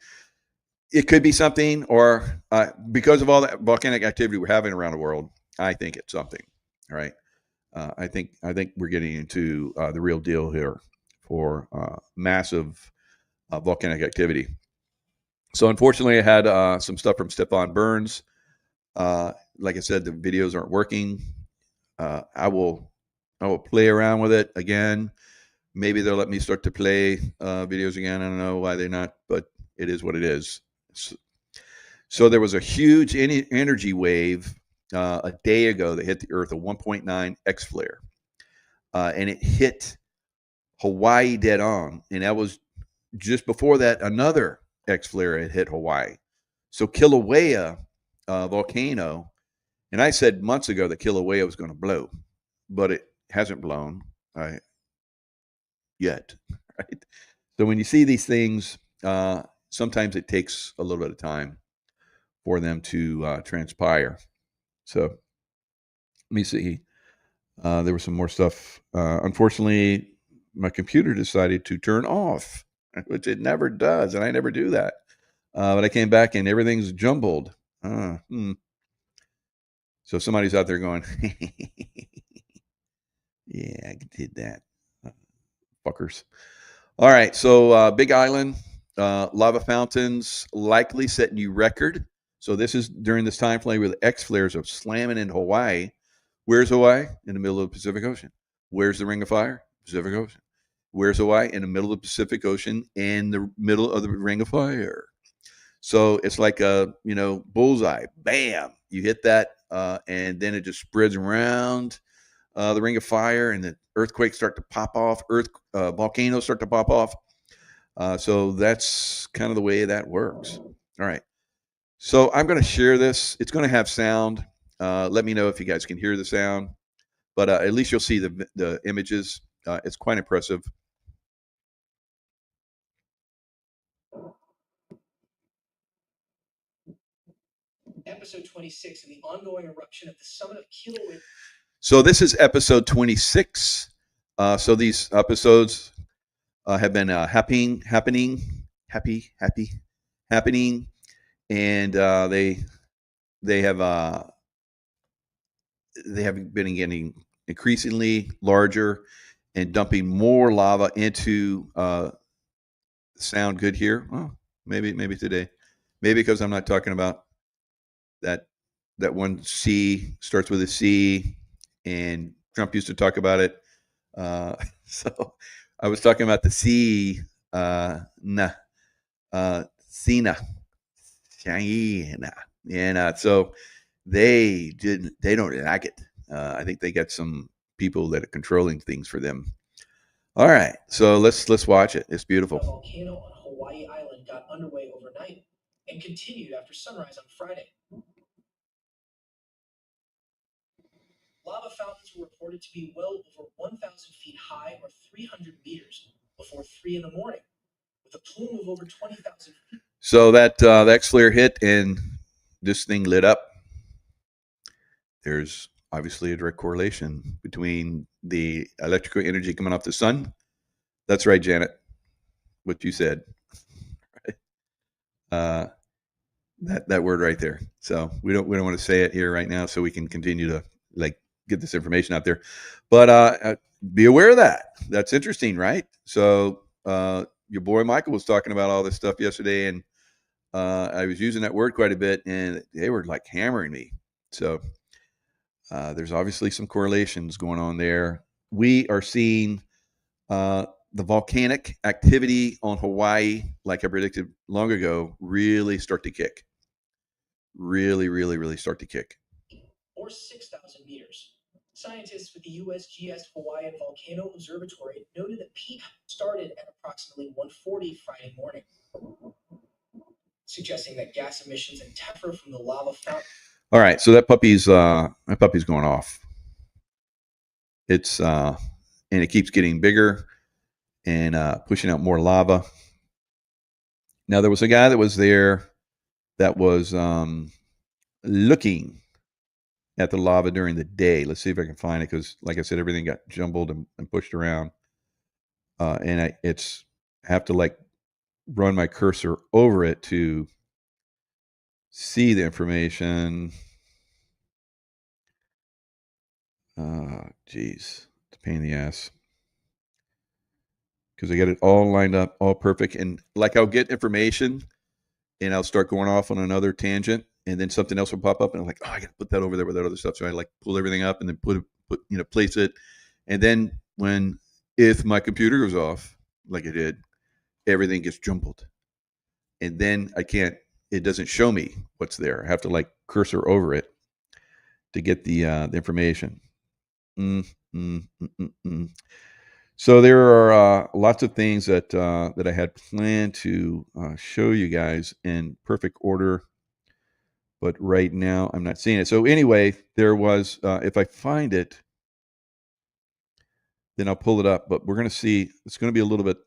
It could be something, or because of all that volcanic activity we're having around the world, I think it's something. Right? I think we're getting into the real deal here for massive volcanic activity. So unfortunately, I had some stuff from Stefan Burns. Like I said, the videos aren't working. I will play around with it again. Maybe they'll let me start to play videos again. I don't know why they're not, but it is what it is. So there was a huge energy wave a day ago that hit the Earth, a 1.9 X flare, and it hit Hawaii dead on. And that was just before that, another X flare had hit Hawaii. So Kilauea volcano, and I said months ago that Kilauea was going to blow, but it hasn't blown yet. Right? So when you see these things, sometimes it takes a little bit of time for them to transpire. So let me see. There was some more stuff. Unfortunately, my computer decided to turn off, which it never does, and I never do that. But I came back and everything's jumbled. So somebody's out there going, yeah, I did that. fuckers. All right, so Big Island, lava fountains likely set new record. So this is during this time frame where the X flares are slamming in Hawaii. Where's Hawaii? In the middle of the Pacific Ocean. Where's the Ring of Fire? Pacific Ocean. Where's Hawaii? In the middle of the Pacific Ocean, in the middle of the Ring of Fire. So it's like a bullseye. Bam! You hit that, and then it just spreads around the Ring of Fire, and the earthquakes start to pop off. Volcanoes start to pop off. So that's kind of the way that works. All right. So I'm going to share this. It's going to have sound. Let me know if you guys can hear the sound. But at least you'll see the images. It's quite impressive. Episode 26 of the ongoing eruption at the summit of Kilauea. So this is episode 26. So these episodes have been happening, and they have been getting increasingly larger and dumping more lava into sound good here. Oh, maybe today, maybe because I'm not talking about that one C starts with a C, and Trump used to talk about it. So I was talking about the C, Cena, China, and so they don't like it. I think they got some people that are controlling things for them. All right, so let's watch it. It's beautiful. A volcano on Hawaii Island got underway overnight and continued after sunrise on Friday. Lava fountains were reported to be well over 1,000 feet high or 300 meters before 3 in the morning, with a plume of over 20,000 feet. So that X flare hit and this thing lit up. There's obviously a direct correlation between the electrical energy coming off the sun. That's right, Janet, what you said. That word right there. So we don't want to say it here right now, so we can continue to get this information out there. But be aware of that. That's interesting, right? So your boy Michael was talking about all this stuff yesterday, and I was using that word quite a bit, and they were like hammering me. So there's obviously some correlations going on there. We are seeing the volcanic activity on Hawaii, like I predicted long ago, really start to kick. Really start to kick. Or 6,000 meters. Scientists with the USGS Hawaiian Volcano Observatory noted that peak started at approximately 1:40 Friday morning, suggesting that gas emissions and tephra from the lava fountain. All right, so that puppy's going off. It's and it keeps getting bigger and pushing out more lava. Now there was a guy that was there that was looking at the lava during the day. Let's see if I can find it, because like I said, everything got jumbled and pushed around, and I have to run my cursor over it to see the information. Geez, it's a pain in the ass, because I got it all lined up, all perfect, and I'll get information and I'll start going off on another tangent, and then something else will pop up, and I'm like, oh, I got to put that over there with that other stuff. So I pull everything up and then put place it, and then if my computer goes off, like it did, everything gets jumbled, and then it doesn't show me what's there. I have to cursor over it to get the information. So there are lots of things that I had planned to show you guys in perfect order, but right now I'm not seeing it. So anyway, there was, if I find it, then I'll pull it up, but we're going to see, it's going to be a little bit,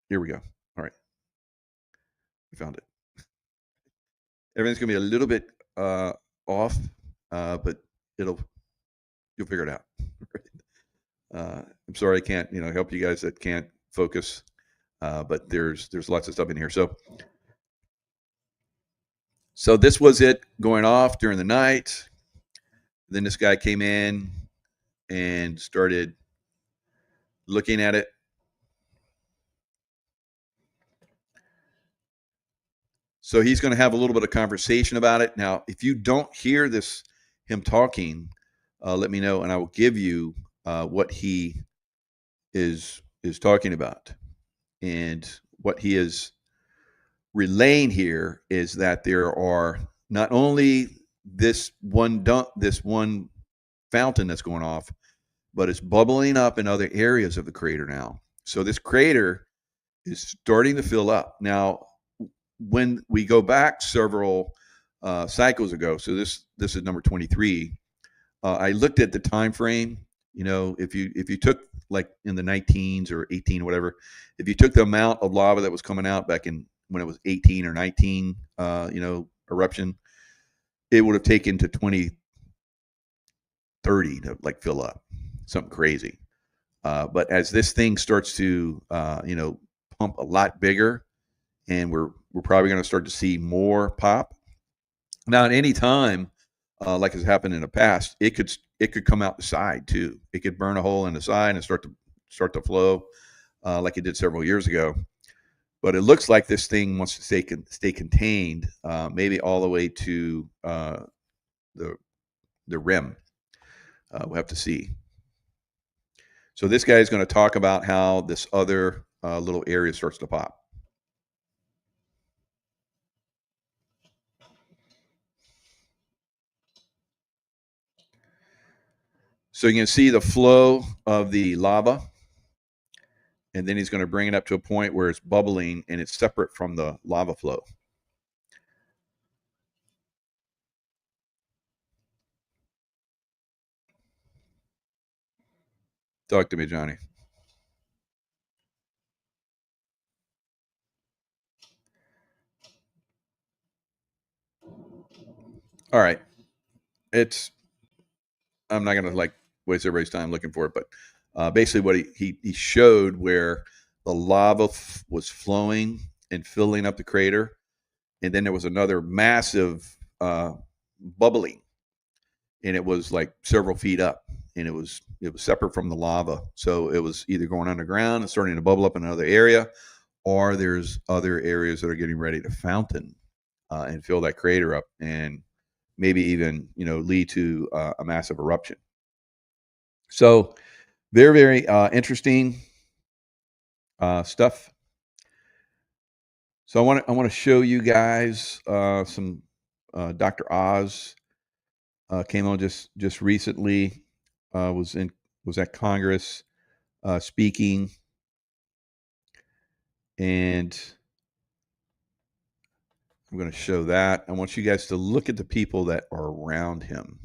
here we go. All right. We found it. Everything's going to be a little bit off, but you'll figure it out. I'm sorry I can't, help you guys that can't focus, but there's lots of stuff in here. So this was it going off during the night. Then this guy came in and started looking at it. So he's going to have a little bit of conversation about it. Now, if you don't hear him talking, let me know, and I will give you what he is talking about. And what he is relaying here is that there are not only this one fountain that's going off, but it's bubbling up in other areas of the crater now. So this crater is starting to fill up. Now, when we go back several cycles ago, so this is number 23, I looked at the time frame. You know, if you took, like, in the 19s or 18 or whatever, if you took the amount of lava that was coming out back in when it was 18 or 19, eruption, it would have taken to 2030 to, like, fill up. Something crazy. But as this thing starts to pump a lot bigger, and we're probably going to start to see more pop. Now, at any time, like has happened in the past, it could come out the side too. It could burn a hole in the side and start to flow, like it did several years ago. But it looks like this thing wants to stay contained, maybe all the way to the rim. We'll have to see. So this guy is going to talk about how this other little area starts to pop. So you can see the flow of the lava, and then he's going to bring it up to a point where it's bubbling and it's separate from the lava flow. Talk to me, Johnny. All right. I'm not going to, like, waste everybody's time looking for it, but basically what he showed where the lava was flowing and filling up the crater, and then there was another massive bubbling, and it was like several feet up, and it was separate from the lava. So it was either going underground and starting to bubble up in another area, or there's other areas that are getting ready to fountain and fill that crater up, and maybe even lead to a massive eruption. So very, very interesting stuff. So I want to show you guys some Dr. Oz came on just recently. Was at Congress speaking, and I'm going to show that. I want you guys to look at the people that are around him.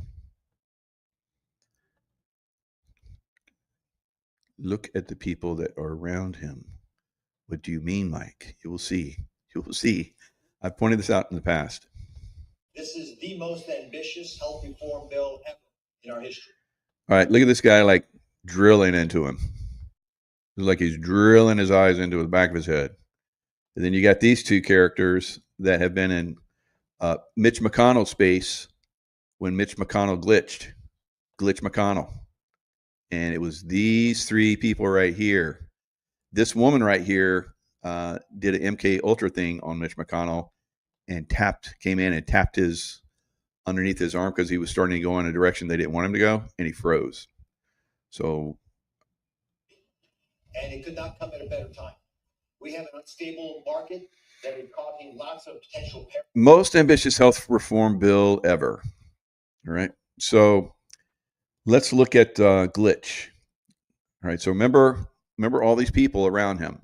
Look at the people that are around him. What do you mean, Mike? You will see. You will see. I've pointed this out in the past. This is the most ambitious health reform bill ever in our history. All right, look at this guy, like, drilling into him. It's like he's drilling his eyes into the back of his head. And then you got these two characters that have been in Mitch McConnell's space when Mitch McConnell glitch McConnell. And it was these three people right here. This woman right here did an MK Ultra thing on Mitch McConnell and came in and tapped his underneath his arm because he was starting to go in a direction they didn't want him to go, and he froze. So, and it could not come at a better time. We have an unstable market that is causing lots of potential. Most ambitious health reform bill ever. All right. So let's look at glitch. All right. So remember all these people around him.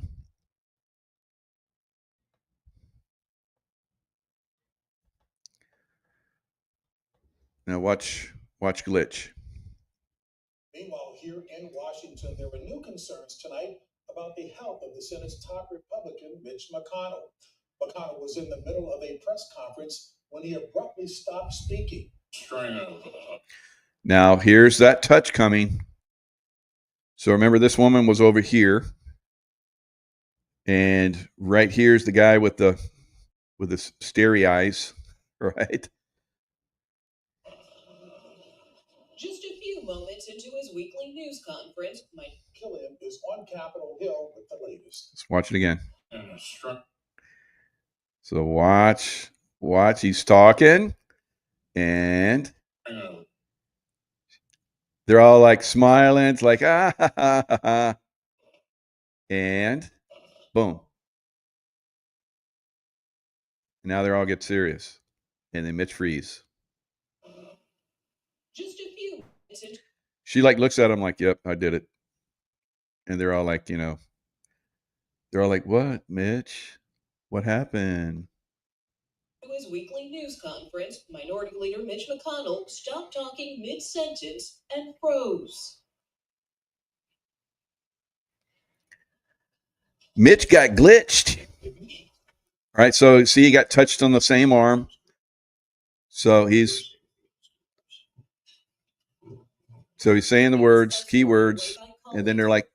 Now watch glitch. Meanwhile, here in Washington, there were new concerns tonight about the health of the Senate's top Republican, Mitch McConnell. McConnell was in the middle of a press conference when he abruptly stopped speaking. Now here's that touch coming. So remember, this woman was over here, and right here's the guy with the starry eyes, right? Just a few moments into his weekly news conference, Mike Kilauea is on Capitol Hill with the latest. Let's watch it again. So watch. He's talking, and they're all like smiling. It's like ah ha ha ha, ha. And boom. Now they're all get serious, and then Mitch freeze. Just a few. She like looks at him like, "Yep, I did it," and they're all like, they're all like, "What, Mitch? What happened?" His weekly news conference, Minority Leader Mitch McConnell stopped talking mid-sentence and froze. Mitch got glitched. All right, so see, he got touched on the same arm. So he's saying the words, keywords, and then they're like,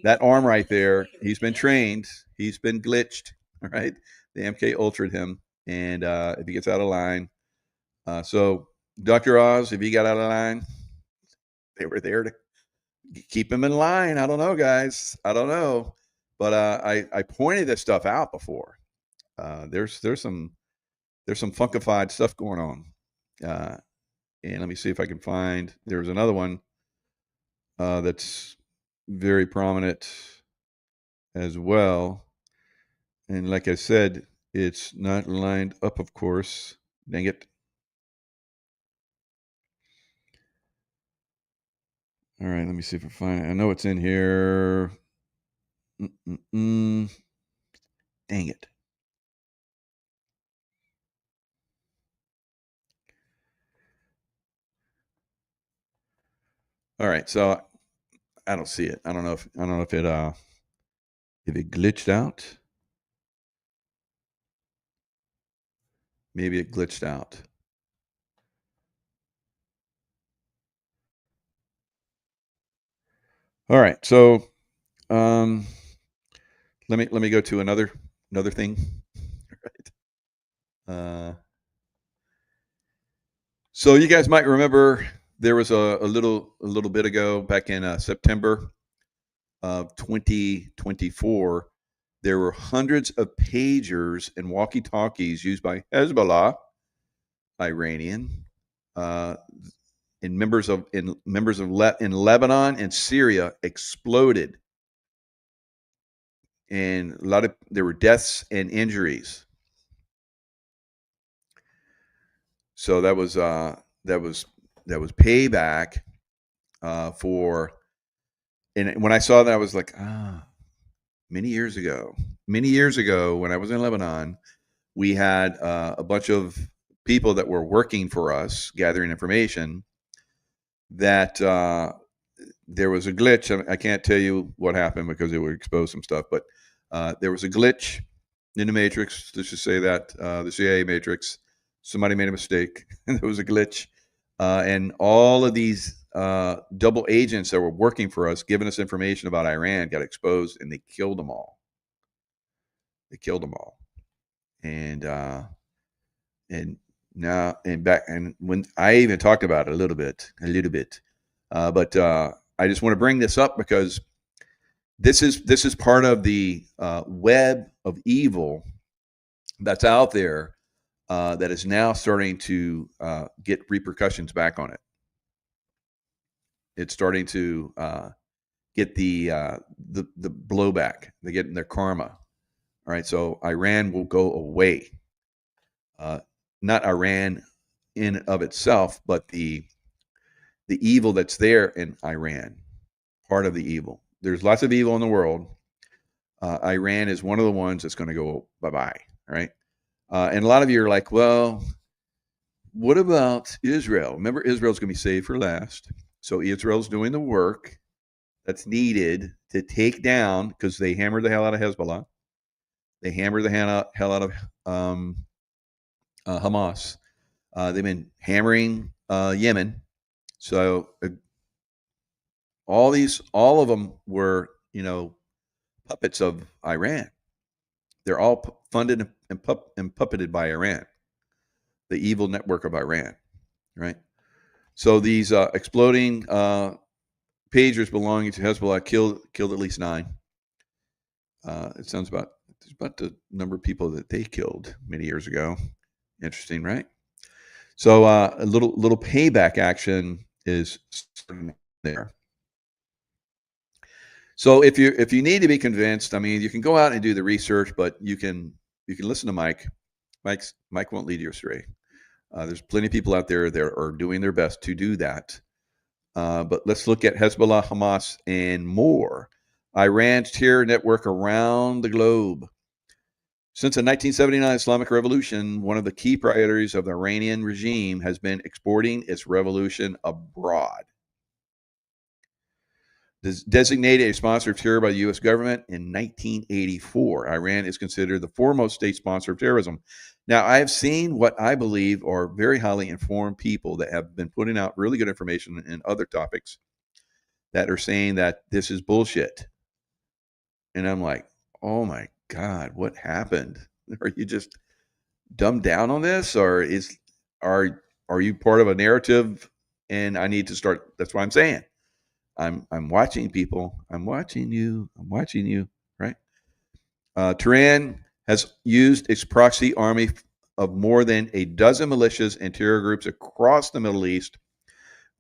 that arm right there, he's been trained, he's been glitched. All right, the MK ultra'd him, and if he gets out of line, so Dr. Oz, if he got out of line, they were there to keep him in line. I don't know, guys. I don't know, but I pointed this stuff out before. There's some funkified stuff going on, and let me see if I can find. There's another one that's very prominent as well, and like I said, it's not lined up, of course. Dang it! All right, let me see if I find it. I know it's in here. Dang it. All right, so I don't see it. I don't know if it glitched out. Maybe it glitched out. All right, so let me go to another thing. Right. So you guys might remember there was a little bit ago, back in September of 2024, there were hundreds of pagers and walkie-talkies used by Hezbollah, Iranian, and members of in Lebanon and Syria exploded, and there were deaths and injuries. So that was payback for. And when I saw that, I was like, many years ago, when I was in Lebanon, we had a bunch of people that were working for us, gathering information, that there was a glitch. I can't tell you what happened because it would expose some stuff, but there was a glitch in the matrix. Let's just say that the CIA matrix, somebody made a mistake, and there was a glitch, and all of these double agents that were working for us, giving us information about Iran, got exposed, and they killed them all. And now and back, and when I even talked about it a little bit, but I just want to bring this up because this is part of the web of evil that's out there that is now starting to get repercussions back on it. It's starting to get the blowback. They're getting their karma. All right, so Iran will go away. Not Iran in of itself, but the evil that's there in Iran. Part of the evil. There's lots of evil in the world. Iran is one of the ones that's going to go bye-bye. Right? And a lot of you are like, well, what about Israel? Remember, Israel's going to be saved for last. So Israel's doing the work that's needed to take down, because they hammered the hell out of Hezbollah. They hammered the hell out of Hamas. They've been hammering Yemen. So all of them were, puppets of Iran. They're all funded and puppeted by Iran, the evil network of Iran, right? So these exploding pagers belonging to Hezbollah killed at least 9. It sounds about There's about the number of people that they killed many years ago. Interesting, right? So a little payback action is starting there. So if you need to be convinced, I mean, you can go out and do the research, but you can listen to Mike. Mike won't lead you astray. There's plenty of people out there that are doing their best to do that. But let's look at Hezbollah, Hamas, and more. Iran's terror network around the globe. Since the 1979 Islamic Revolution, one of the key priorities of the Iranian regime has been exporting its revolution abroad. Designated a sponsor of terror by the U.S. government in 1984, Iran is considered the foremost state sponsor of terrorism. Now, I have seen what I believe are very highly informed people that have been putting out really good information in other topics that are saying that this is bullshit. And I'm like, oh my God, what happened? Are you just dumbed down on this, or are you part of a narrative? And I need to start. That's why I'm saying I'm watching people. I'm watching you. Right? Tehran has used its proxy army of more than a dozen militias and terror groups across the Middle East,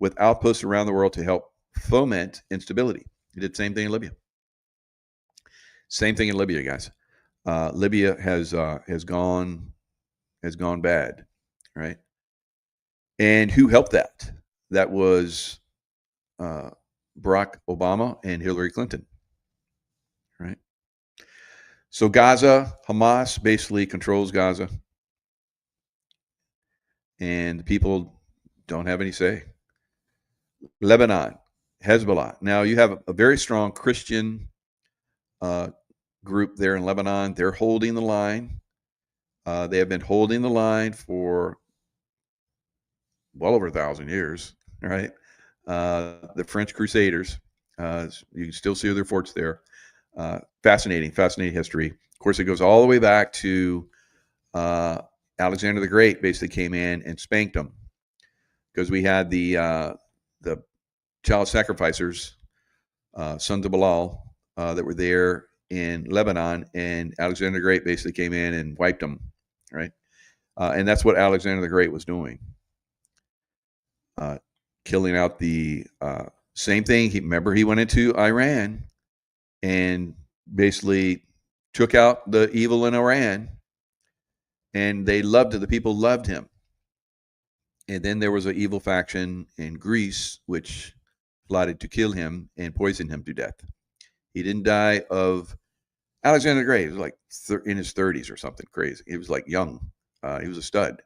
with outposts around the world to help foment instability. It did the same thing in Libya. Same thing in Libya, guys. Libya has gone bad, right? And who helped that? That was Barack Obama and Hillary Clinton, right? So Gaza, Hamas basically controls Gaza, and the people don't have any say. Lebanon, Hezbollah. Now you have a very strong Christian group there in Lebanon. They're holding the line. They have been holding the line for well over 1,000 years, right? The French Crusaders. You can still see their forts there. Fascinating history. Of course, it goes all the way back to Alexander the Great. Basically, came in and spanked them because we had the child sacrificers, sons of Bilal, that were there in Lebanon, and Alexander the Great basically came in and wiped them, right? And that's what Alexander the Great was doing. Killing out the same thing. Remember, he went into Iran and basically took out the evil in Iran, and they loved it. The people loved him. And then there was an evil faction in Greece which plotted to kill him and poison him to death. He didn't die of Alexander the Great. He was like in his 30s or something crazy. He was like young. He was a stud.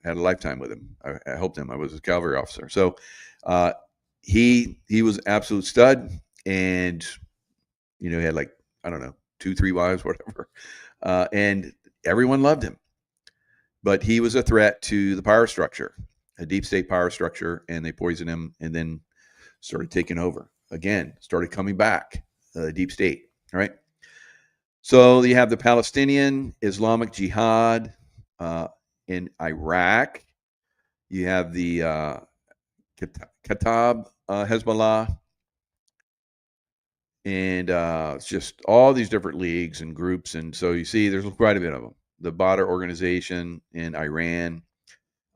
Had a lifetime with him. I helped him. I was a cavalry officer. So he was an absolute stud, and he had like, I don't know, 2-3 wives, whatever, and everyone loved him. But he was a threat to the power structure, a deep state power structure, and they poisoned him, and then started taking over again. Started coming back, deep state, right? So you have the Palestinian Islamic Jihad in Iraq. You have the Katab Hezbollah, and it's just all these different leagues and groups. And so you see there's quite a bit of them. The Badr organization in Iran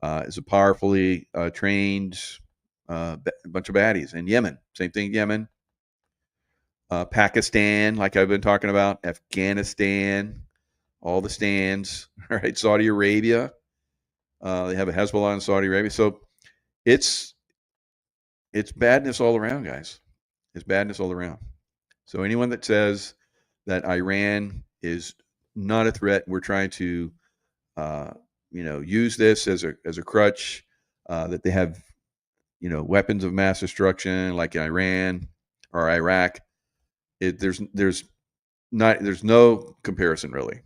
is a powerfully trained bunch of baddies. In Yemen, same thing, Yemen. Pakistan, like I've been talking about, Afghanistan, all the stands, all right, Saudi Arabia. They have a Hezbollah in Saudi Arabia. So it's badness all around, guys. It's badness all around. So anyone that says that Iran is not a threat, we're trying to, use this as a crutch, that they have, weapons of mass destruction like Iran or Iraq. There's no comparison really.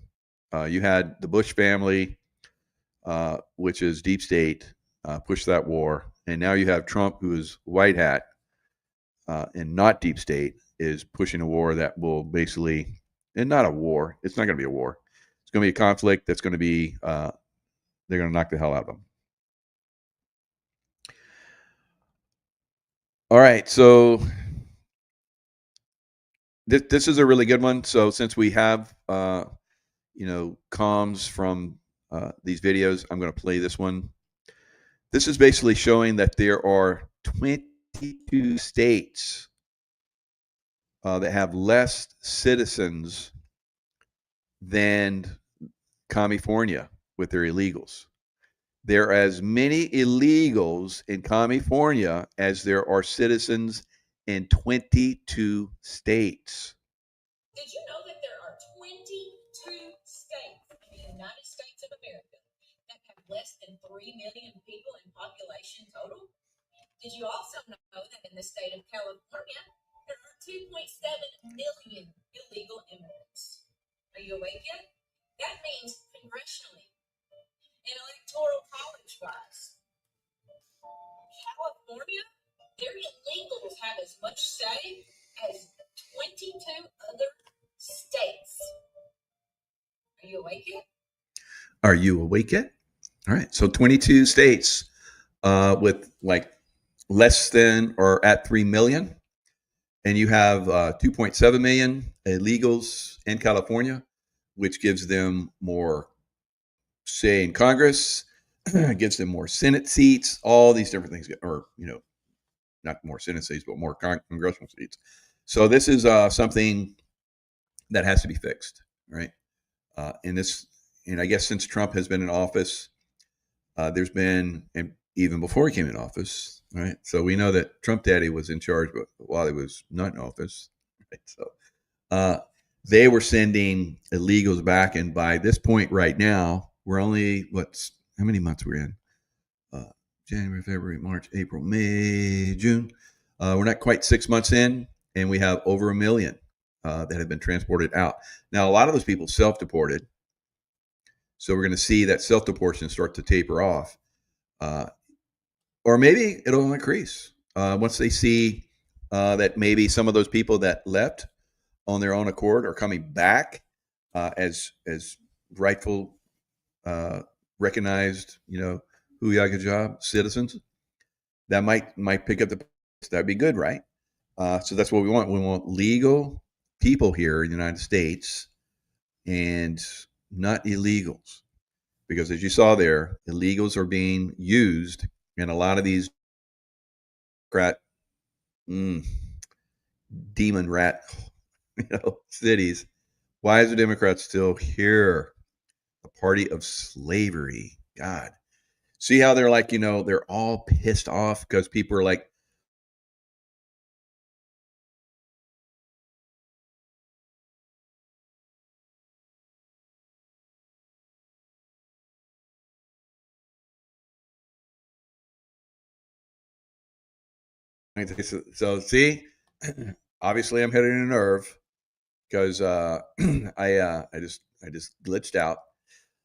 You had the Bush family, which is deep state, push that war, and now you have Trump, who is white hat and not deep state, is pushing a war that will basically, and not a war. It's not going to be a war. It's going to be a conflict that's going to be. They're going to knock the hell out of them. All right, so this is a really good one. So since we have comms from these videos, I'm going to play this one. This is basically showing that there are 22 states that have less citizens than California with their illegals. There are as many illegals in California as there are citizens in 22 states. Did you know that there are 22 states in the United States of America that have less than 3 million people in population total? Did you also know that in the state of California, there are 2.7 million illegal immigrants? Are you awake yet? That means congressionally and electoral college-wise, California, their illegals have as much say as 22 other states. Are you awake yet? Are you awake yet? All right. So 22 states with like less than or at 3 million. And you have 2.7 million illegals in California, which gives them more say in Congress, gives them more Senate seats, all these different things, or, not more Senate seats, but more congressional seats. So this is something that has to be fixed, right? And I guess since Trump has been in office, there's been, and even before he came in office, right? So we know that Trump Daddy was in charge, but while he was not in office, right? So they were sending illegals back, and by this point right now, we're only how many months we're in? January, February, March, April, May, June. We're not quite 6 months in, and we have over 1 million that have been transported out. Now, a lot of those people self-deported, so we're going to see that self-deportation start to taper off, or maybe it'll increase once they see that maybe some of those people that left on their own accord are coming back as rightful, recognized, job citizens. That might pick up the pace. That'd be good, right? So that's what we want. We want legal people here in the United States and not illegals. Because as you saw there, illegals are being used in a lot of these demon rat cities. Why is the Democrats still here? The party of slavery. God. See how they're like, they're all pissed off because people are like, so see, obviously I'm hitting a nerve because I just glitched out.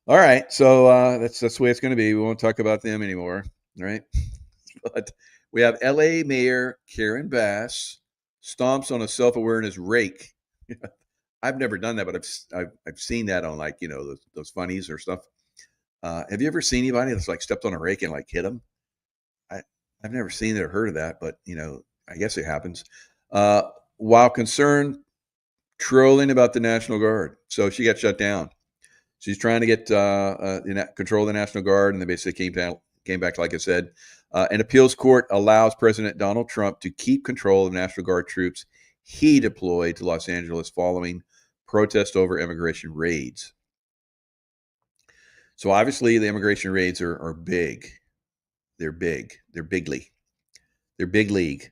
All right, so that's the way it's going to be. We won't talk about them anymore, right? But we have L.A. Mayor Karen Bass stomps on a self-awareness rake. I've never done that, but I've seen that on like those funnies or stuff. Have you ever seen anybody that's like stepped on a rake and like hit them? I've never seen it or heard of that, but I guess it happens. While concerned, trolling about the National Guard, so she got shut down. She's trying to get control of the National Guard, and they basically came back, like I said. An appeals court allows President Donald Trump to keep control of National Guard troops he deployed to Los Angeles following protests over immigration raids. So obviously the immigration raids are big. They're big. They're bigly. They're big league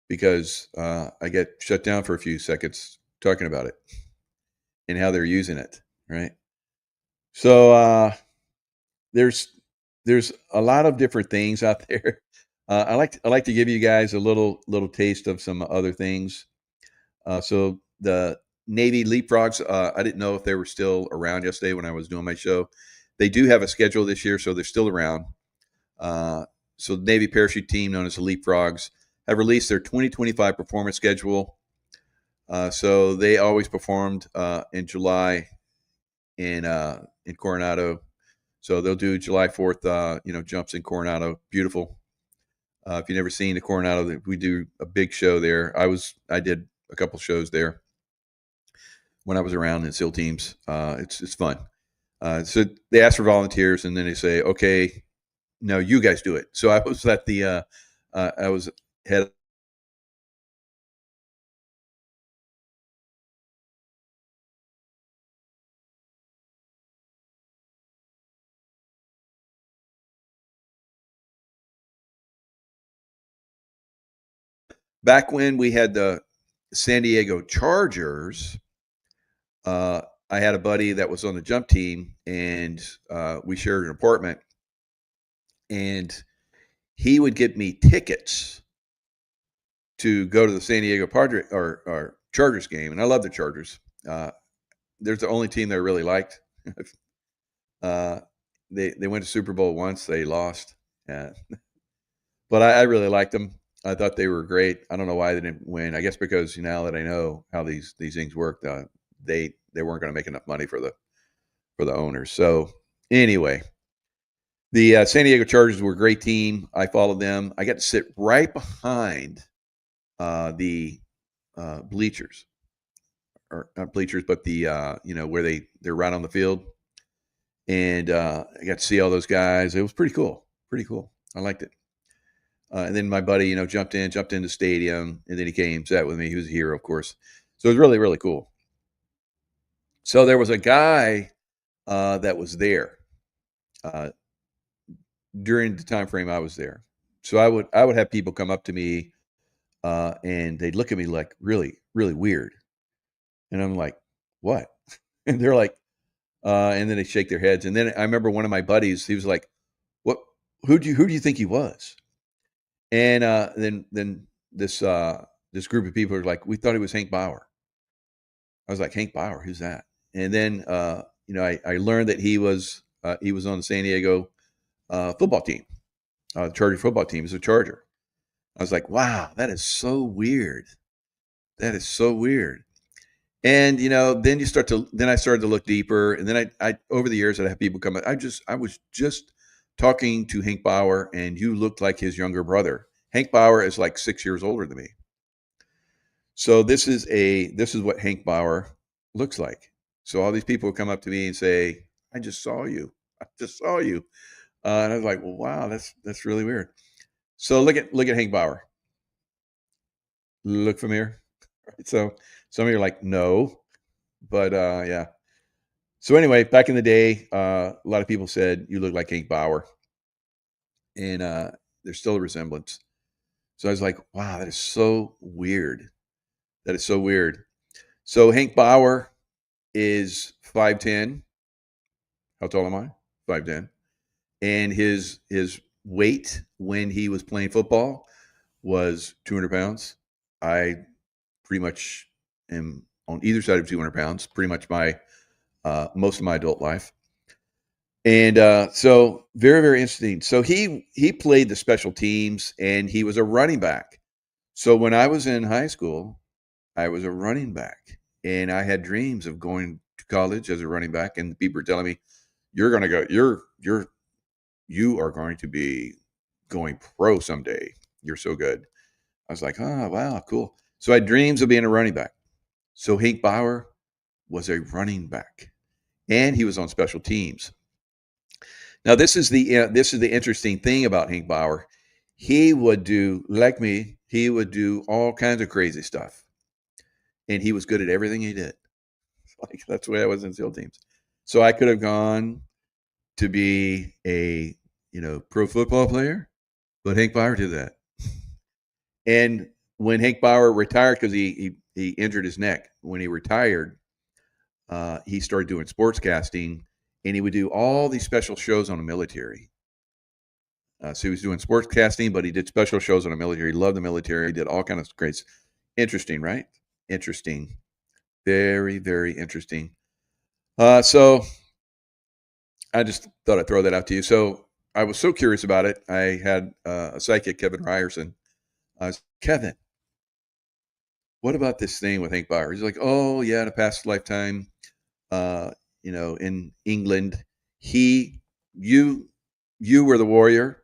because I get shut down for a few seconds talking about it and how they're using it, right? So there's a lot of different things out there. I like to give you guys a little taste of some other things. So the Navy Leapfrogs, I didn't know if they were still around yesterday when I was doing my show. They do have a schedule this year, so they're still around. So the Navy parachute team, known as the Leapfrogs, have released their 2025 performance schedule. So they always performed in July in Coronado. So they'll do July 4th, jumps in Coronado. Beautiful. If you've never seen the Coronado, we do a big show there. I did a couple shows there. when I was around in SEAL teams. It's fun. So they ask for volunteers, and then they say, "Okay, no, you guys do it." So I was at the I was head. Back when we had the San Diego Chargers, I had a buddy that was on the jump team, and we shared an apartment, and he would get me tickets to go to the San Diego Padre or Chargers game, and I love the Chargers. They're the only team that I really liked. uh, they went to Super Bowl once, they lost, but I really liked them. I thought they were great. I don't know why they didn't win. I guess because now that I know how these things work, they weren't going to make enough money for the owners. So anyway, the San Diego Chargers were a great team. I followed them. I got to sit right behind the bleachers, or not bleachers, but the where they're right on the field, and I got to see all those guys. It was pretty cool. Pretty cool. I liked it. And then my buddy, jumped in the stadium, and then he came, sat with me. He was a hero, of course. So it was really, really cool. So there was a guy that was there during the time frame I was there. So I would have people come up to me, and they'd look at me like really, really weird, and I'm like, "What?" And they're like, and then they shake their heads. And then I remember one of my buddies. He was like, "What? Who do you think he was?" And then this group of people are like, "We thought he was Hank Bauer." I was like, "Hank Bauer, who's that?" And then I learned that he was on the San Diego football team, the Charger football team. He's a Charger. I was like, "Wow, that is so weird. That is so weird." And then then I started to look deeper, and then I over the years I'd have people come. I was just talking to Hank Bauer, and you looked like his younger brother. Hank Bauer is like 6 years older than me. So this is what Hank Bauer looks like. So all these people would come up to me and say, "I just saw you. I just saw you." And I was like, "Well, wow, that's really weird." So look at Hank Bauer. Look familiar? Right. So some of you are like, "No," but yeah. So anyway, back in the day, a lot of people said you look like Hank Bauer, and there's still a resemblance. So I was like, "Wow, that is so weird. That is so weird." So Hank Bauer is 5'10". How tall am I? 5'10". And his weight when he was playing football was 200 pounds. I pretty much am on either side of 200 pounds, pretty much my most of my adult life. And so very, very interesting. So he played the special teams, and he was a running back. So when I was in high school, I was a running back, and I had dreams of going to college as a running back. And people were telling me, "You're going to go. You are going to be going pro someday. You're so good." I was like, "Oh, wow, cool." So I had dreams of being a running back. So Hank Bauer was a running back, and he was on special teams. Now this is the interesting thing about Hank Bauer. He would do, like me, he would do all kinds of crazy stuff, and he was good at everything he did. Like that's the way I was in SEAL teams. So I could have gone to be a pro football player, but Hank Bauer did that. And when Hank Bauer retired, because he injured his neck, when he retired, he started doing sportscasting, and he would do all these special shows on the military. So he was doing sportscasting, but he did special shows on the military. He loved the military. He did all kinds of great, interesting, right? Interesting, very, very interesting. So I just thought I'd throw that out to you. So I was so curious about it. I had a psychic, Kevin Ryerson. I was, "Kevin, what about this thing with Hank Bauer?" He's like, "Oh yeah, in a past lifetime, in England, he, you, you were the warrior,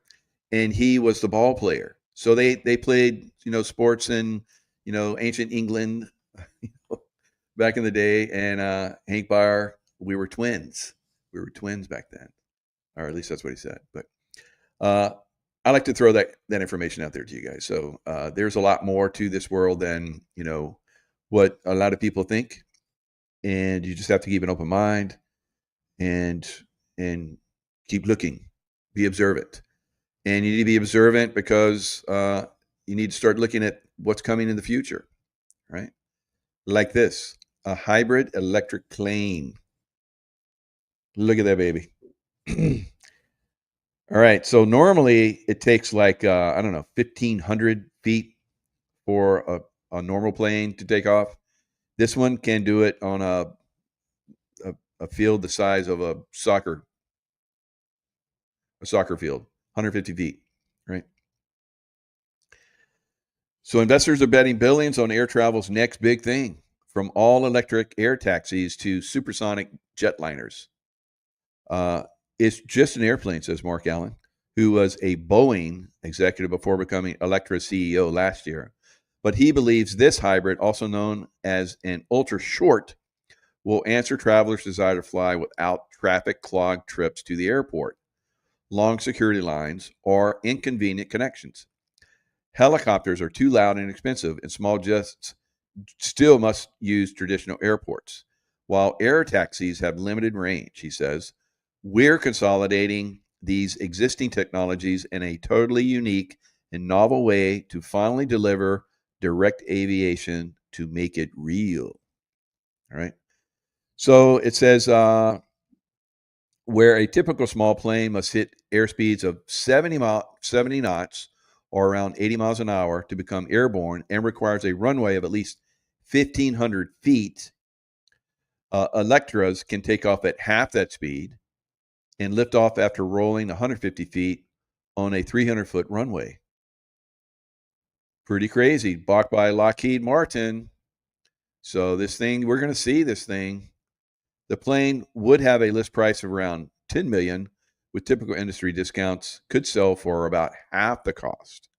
and he was the ball player. So they played, sports in, ancient England, back in the day, and Hank Bauer, we were twins. We were twins back then, or at least that's what he said. But I like to throw that information out there to you guys. So there's a lot more to this world than what a lot of people think, and you just have to keep an open mind and keep looking, be observant, and you need to be observant because you need to start looking at what's coming in the future, right? Like this, a hybrid electric plane. Look at that baby. All right. So normally it takes like, I don't know, 1,500 feet for a normal plane to take off. This one can do it on a field the size of a soccer field, 150 feet, right? So investors are betting billions on air travel's next big thing, from all electric air taxis to supersonic jetliners. It's just an airplane, says Mark Allen, who was a Boeing executive before becoming Electra CEO last year. But he believes this hybrid, also known as an ultra short, will answer travelers' desire to fly without traffic-clogged trips to the airport, long security lines, or inconvenient connections. Helicopters are too loud and expensive, and small jets still must use traditional airports. While air taxis have limited range, he says, we're consolidating these existing technologies in a totally unique and novel way to finally deliver direct aviation to make it real. All right. So it says where a typical small plane must hit airspeeds of 70 knots or around 80 miles an hour to become airborne and requires a runway of at least 1,500 feet, Electras can take off at half that speed and lift off after rolling 150 feet on a 300-foot runway. Pretty crazy. Bought by Lockheed Martin. So this thing, we're going to see this thing. The plane would have a list price of around $10 million, with typical industry discounts, could sell for about half the cost.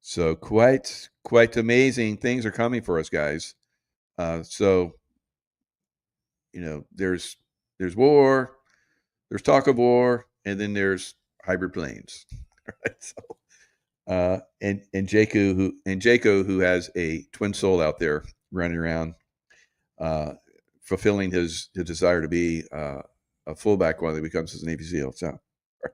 So quite amazing things are coming for us, guys. So there's war, there's talk of war, and then there's hybrid planes. Right? So, and Jaco, who has a twin soul out there running around, fulfilling his desire to be a fullback when he becomes his Navy SEAL. So, right.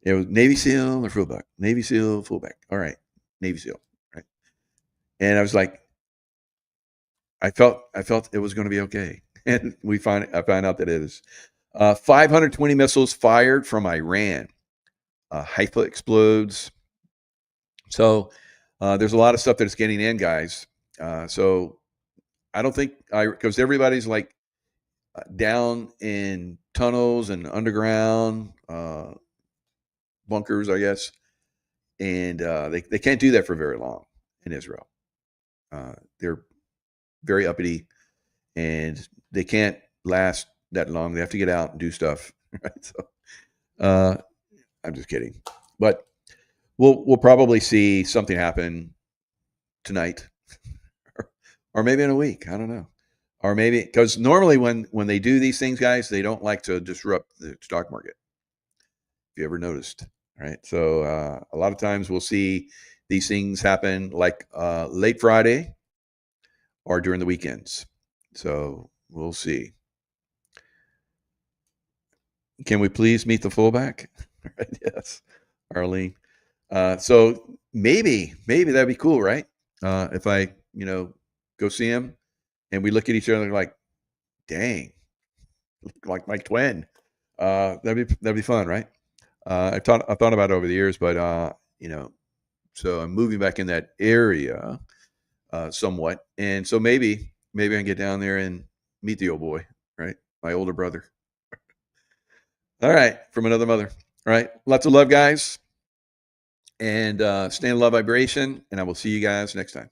It was Navy SEAL or fullback, Navy SEAL, fullback. All right, Navy SEAL, right? And I was like, I felt it was going to be okay, and I find out that it is. 520 missiles fired from Iran. Haifa explodes. So there's a lot of stuff that's getting in, guys. So I don't think because everybody's like down in tunnels and underground bunkers, I guess, and they can't do that for very long in Israel. They're very uppity, and they can't last that long. They have to get out and do stuff. Right? So I'm just kidding, but we'll probably see something happen tonight, or maybe in a week. I don't know. Or maybe because normally when they do these things, guys, they don't like to disrupt the stock market. If you ever noticed, right? So a lot of times we'll see these things happen like late Friday or during the weekends. So we'll see. Can we please meet the fullback? Yes, Arlene. So maybe that'd be cool, right? If I go see him and we look at each other like, dang, like my twin. That'd be fun, right? I thought about it over the years, but so I'm moving back in that area somewhat, and so maybe I can get down there and meet the old boy, right? My older brother. All right, from another mother. All right, lots of love, guys, and stay in love vibration, and I will see you guys next time.